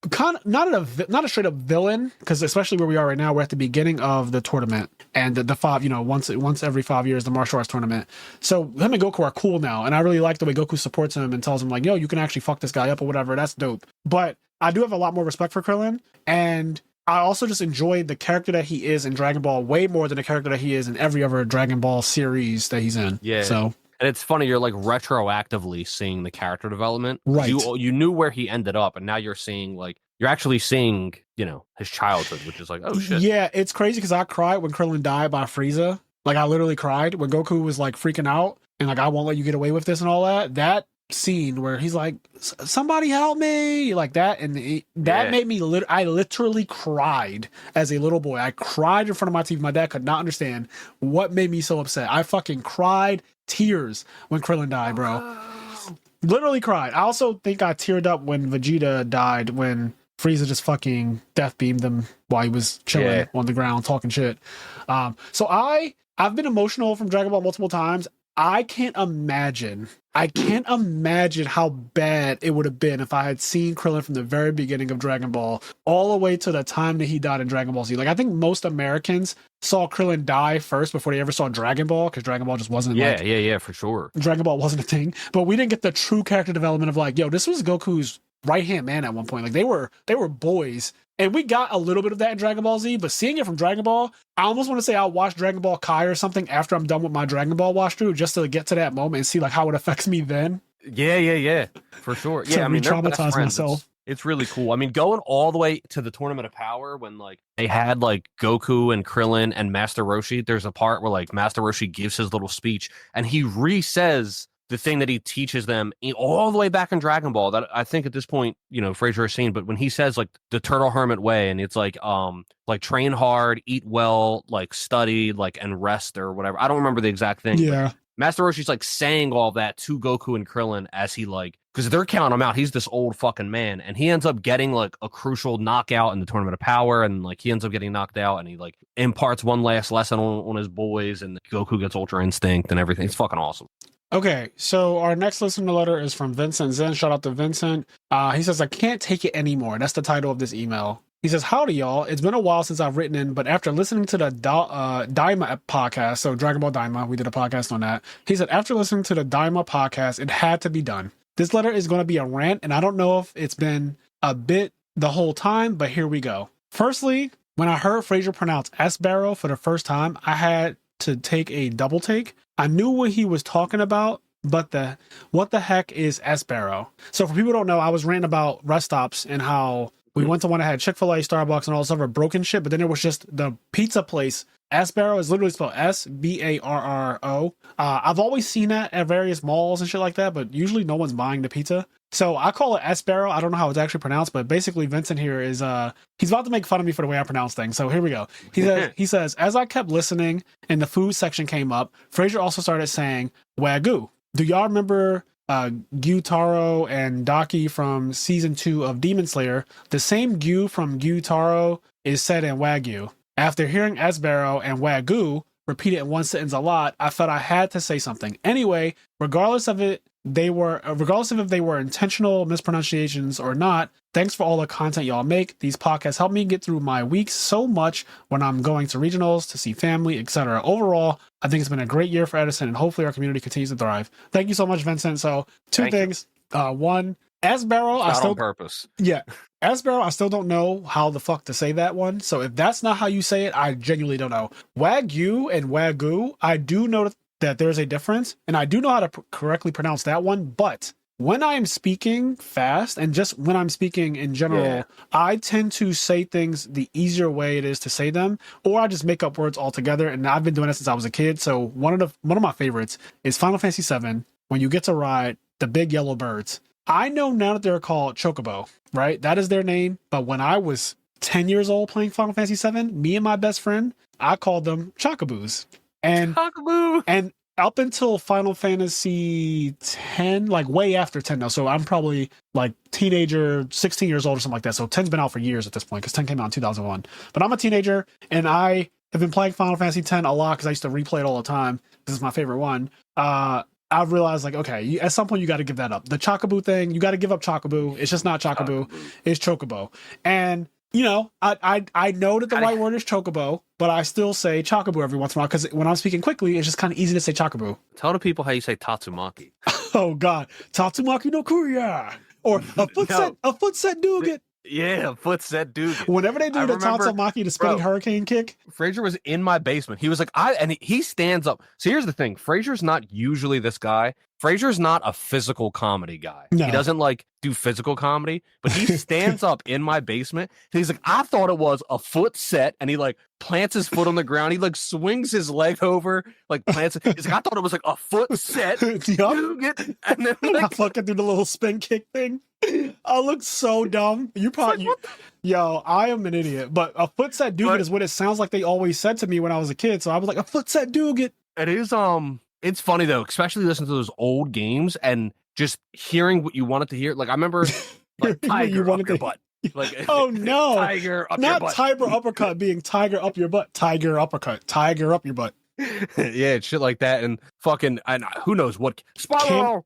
kind of not a straight up villain, because especially where we are right now, we're at the beginning of the tournament, and the 5, once every 5 years, the martial arts tournament. So him and Goku are cool now, and I really like the way Goku supports him and tells him like, yo, you can actually fuck this guy up or whatever. That's dope. But I do have a lot more respect for Krillin, and I also just enjoyed the character that he is in Dragon Ball way more than the character that he is in every other Dragon Ball series that he's in. Yeah. So. And it's funny, you're like retroactively seeing the character development. Right. You knew where he ended up, and now you're actually seeing, his childhood, which is like, oh shit. Yeah, it's crazy because I cried when Krillin died by Frieza. Like, I literally cried when Goku was like freaking out and like, I won't let you get away with this and all that. That scene where he's like, somebody help me, like that, and that made me I literally cried as a little boy. I cried in front of my TV. My dad could not understand what made me so upset. I fucking cried tears when Krillin died, bro. Literally cried. I also think I teared up when Vegeta died, when Frieza just fucking death beamed him while he was chilling on the ground talking shit. So I've been emotional from Dragon Ball multiple times. I can't imagine how bad it would have been if I had seen Krillin from the very beginning of Dragon Ball all the way to the time that he died in Dragon Ball Z. Like, I think most Americans saw Krillin die first before they ever saw Dragon Ball, because Dragon Ball just wasn't for sure. Dragon Ball wasn't a thing. But we didn't get the true character development of like, yo, this was Goku's right-hand man at one point. Like, they were boys. And we got a little bit of that in Dragon Ball Z, but seeing it from Dragon Ball, I almost want to say I'll watch Dragon Ball Kai or something after I'm done with my Dragon Ball watch through, just to get to that moment and see like how it affects me then. Yeah, for sure. Yeah, I mean, traumatize myself. It's really cool. I mean, going all the way to the Tournament of Power when like they had like Goku and Krillin and Master Roshi. There's a part where like Master Roshi gives his little speech and he re-says the thing that he teaches them all the way back in Dragon Ball that I think at this point, you know, Frazier has seen, but when he says like the Turtle Hermit way and it's like train hard, eat well, like study, like and rest or whatever. I don't remember the exact thing. Yeah. Master Roshi's like saying all that to Goku and Krillin as he like, because they're counting him out. He's this old fucking man and he ends up getting like a crucial knockout in the Tournament of Power and like he ends up getting knocked out and he like imparts one last lesson on his boys and Goku gets Ultra Instinct and everything. It's fucking awesome. Okay, so our next listener letter is from Vincent Zen. Shout out to Vincent. He says, I can't take it anymore. That's the title of this email. He says, howdy, y'all. It's been a while since I've written in, but after listening to the Daima podcast, so Dragon Ball Daima, we did a podcast on that. He said, after listening to the Daima podcast, it had to be done. This letter is going to be a rant, and I don't know if it's been a bit the whole time, but here we go. Firstly, when I heard Frazier pronounce S-Barrow for the first time, I had to take a double take. I knew what he was talking about, but what the heck is S-Barrow? So for people who don't know, I was ranting about rest stops and how we went to one that had Chick-fil-A, Starbucks, and all this other broken shit, but then there was just the pizza place. S-Barrow is literally spelled S-B-A-R-R-O. I've always seen that at various malls and shit like that, but usually no one's buying the pizza. So I call it S-Barrow. I don't know how it's actually pronounced, but basically Vincent here is, he's about to make fun of me for the way I pronounce things. So here we go. He says, as I kept listening and the food section came up, Frazier also started saying, Wagyu. Do y'all remember Gyutaro and Daki from season 2 of Demon Slayer? The same Gyu from Gyutaro is said in Wagyu. After hearing S-Barrow and Wagyu repeated in one sentence a lot, I felt I had to say something. Anyway, regardless if they were intentional mispronunciations or not, thanks for all the content y'all make. These podcasts help me get through my weeks so much when I'm going to regionals to see family, etc. Overall, I think it's been a great year for Edison, and hopefully our community continues to thrive. Thank you so much, Vincent. So two things. One, S-Barrow, I still on purpose. Yeah. S-Barrow, I still don't know how the fuck to say that one. So if that's not how you say it, I genuinely don't know. Wagyu and Wagyu, I do know that there's a difference, and I do know how to correctly pronounce that one, but when I am speaking fast and just when I'm speaking in general, I tend to say things the easier way it is to say them, or I just make up words altogether. And I've been doing it since I was a kid. So one of my favorites is Final Fantasy VII, when you get to ride the big yellow birds. I know now that they're called Chocobo, right? That is their name. But when I was 10 years old playing Final Fantasy VII, me and my best friend, I called them Chocobos. And up until Final Fantasy 10, like way after 10 now. So I'm probably like teenager, 16 years old or something like that. So 10's been out for years at this point because 10 came out in 2001. But I'm a teenager and I have been playing Final Fantasy 10 a lot because I used to replay it all the time. This is my favorite one. I've realized like, okay, at some point you got to give that up. The Chocobo thing, you got to give up Chocobo. It's just not Chocobo. It's Chocobo. And you know, I know that the right word is Chocobo, but I still say Chocobo every once in a while because when I'm speaking quickly, it's just kind of easy to say Chocobo. Tell the people how you say Tatsumaki. Oh God, Tatsumaki no Kuya, or a foot set Dugan. Yeah, a foot set Dugan. Whenever they do the Tatsumaki, the spinning hurricane kick. Frazier was in my basement. He was like, he stands up. So here's the thing: Frazier's not usually this guy. Frazier's not a physical comedy guy. No. He doesn't like do physical comedy, but he stands up in my basement. And he's like, I thought it was a foot set, and he like plants his foot on the ground. He like swings his leg over, like plants it. He's like, I thought it was like a foot set. And then like, I fucking do the little spin kick thing. I look so dumb. You probably, yo, I am an idiot. But a foot set Dugan is what it sounds like they always said to me when I was a kid. So I was like, a foot set Dugan. It is it's funny though, especially listening to those old games and just hearing what you wanted to hear. Like I remember like Tiger up your butt. Like, Oh no, tiger up your not butt. tiger uppercut being tiger up your butt. Tiger uppercut, tiger up your butt. Yeah, shit like that, and fucking, and who knows what spiral?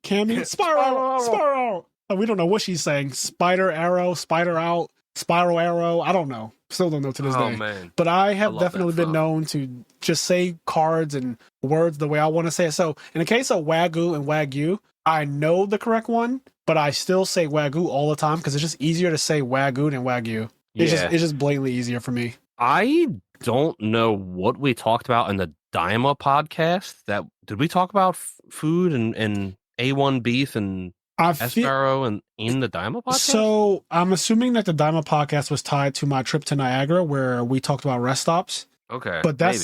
Cammy spiral. Oh, we don't know what she's saying. Spider arrow, spider out, spiral arrow. I don't know. Still don't know to this day. Man. But I have love definitely that been stuff. known to just say cards and words the way I want to say it. So in the case of Wagyu and Wagyu, I know the correct one, but I still say Wagyu all the time because it's just easier to say Wagyu than Wagyu. It's just blatantly easier for me. I don't know what we talked about in the Daima podcast. Did we talk about food and A1 beef and Esparrow and in the Daima podcast? So I'm assuming that the Daima podcast was tied to my trip to Niagara where we talked about rest stops. Okay, but I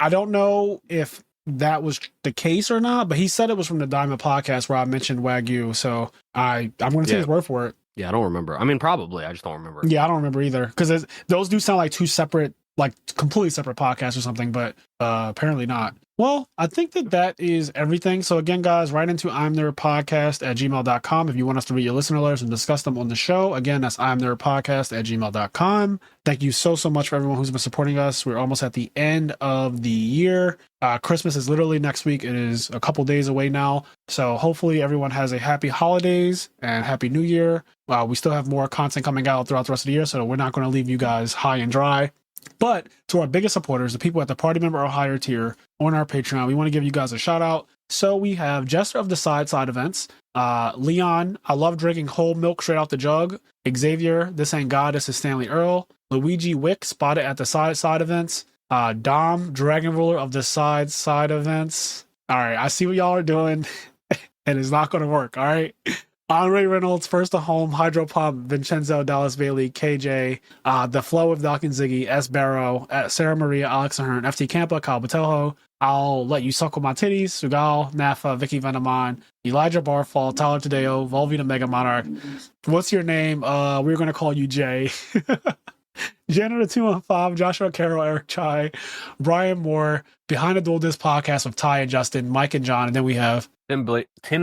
don't know if that was the case or not, but he said it was from the Daima podcast where I mentioned Wagyu. So I'm going to take his word for it. Yeah, I don't remember. I mean, probably. I just don't remember. Yeah, I don't remember either because those do sound like two separate, like completely separate podcasts or something, but apparently not. Well, I think that is everything. So again, guys, write into imnerdpodcast@gmail.com if you want us to read your listener letters and discuss them on the show. Again, that's imnerdpodcast@gmail.com. Thank you so much for everyone who's been supporting us. We're almost at the end of the year. Christmas is literally next week. It is a couple days away now. So hopefully everyone has a happy holidays and happy new year. We still have more content coming out throughout the rest of the year, so we're not going to leave you guys high and dry. But to our biggest supporters, the people at the party member or higher tier on our Patreon, we want to give you guys a shout out. So we have Jester of the Side events, Leon, I love drinking whole milk straight out the jug, Xavier, this ain't God, this is Stanley Earl, Luigi Wick, spotted at the side events, Dom, Dragon Ruler of the side events. All right, I see what y'all are doing, and it's not going to work. All right. Andre Reynolds, First to Home, Hydro Pump, Vincenzo, Dallas Bailey, KJ, The Flow of Doc and Ziggy, S. Barrow, Sarah Maria, Alex Ahern, FT Campa, Kyle Patelho, I'll Let You Suckle My Titties, Sugal, Nafa, Vicky Venomon, Elijah Barfall, Tyler Tadeo, Volvina Mega Monarch. What's your name? We're going to call you Jay. Janitor 215, Joshua Carroll, Eric Chai, Brian Moore, Behind the Dual Disc podcast with Ty and Justin, Mike and John, and then we have Tim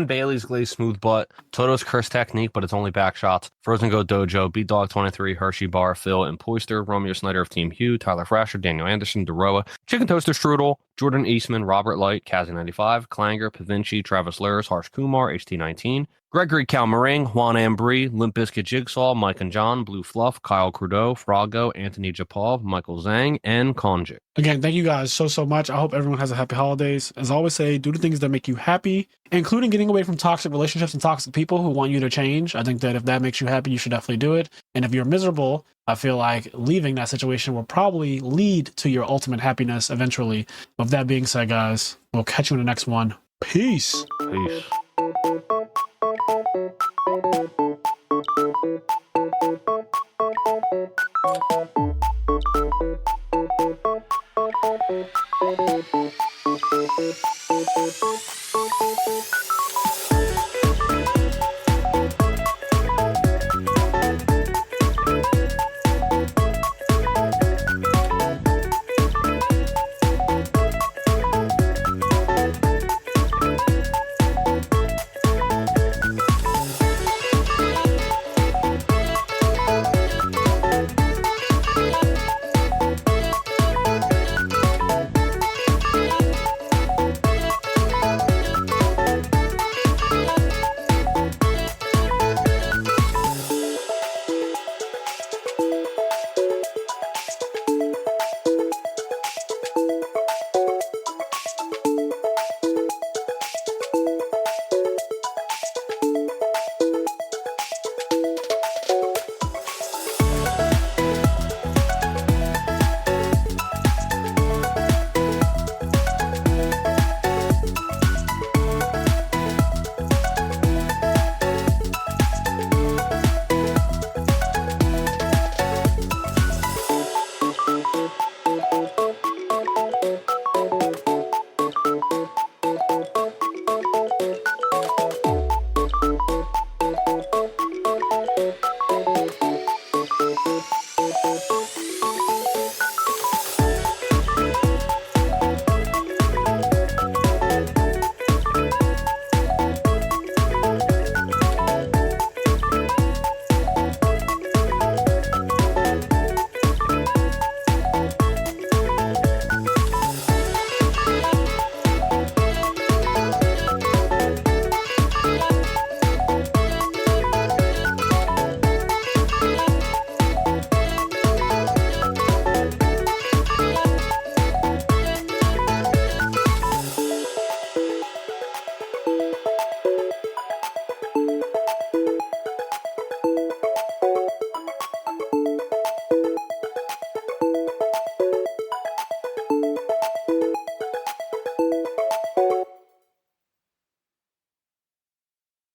Bailey's Glazed Smooth Butt, Toto's Curse Technique, but it's only back shots, Frozen Go Dojo, B-Dog 23, Hershey Bar, Phil and Poister, Romeo Snyder of Team Hugh, Tyler Frasher, Daniel Anderson, Deroa, Chicken Toaster Strudel, Jordan Eastman, Robert Light, Kazi95, Clanger, Pavinci, Travis Lurs, Harsh Kumar, HT19, Gregory Calmaring, Juan Ambry, Limp Bizkit Jigsaw, Mike and John, Blue Fluff, Kyle Crudeau, Frago, Anthony Japov, Michael Zhang, and Konjic. Again, thank you guys so much. I hope everyone has a happy holidays. As I always say, do the things that make you happy, including getting away from toxic relationships and toxic people who want you to change. I think that if that makes you happy, you should definitely do it. And if you're miserable, I feel like leaving that situation will probably lead to your ultimate happiness eventually. With that being said, guys, we'll catch you in the next one. Peace. Peace.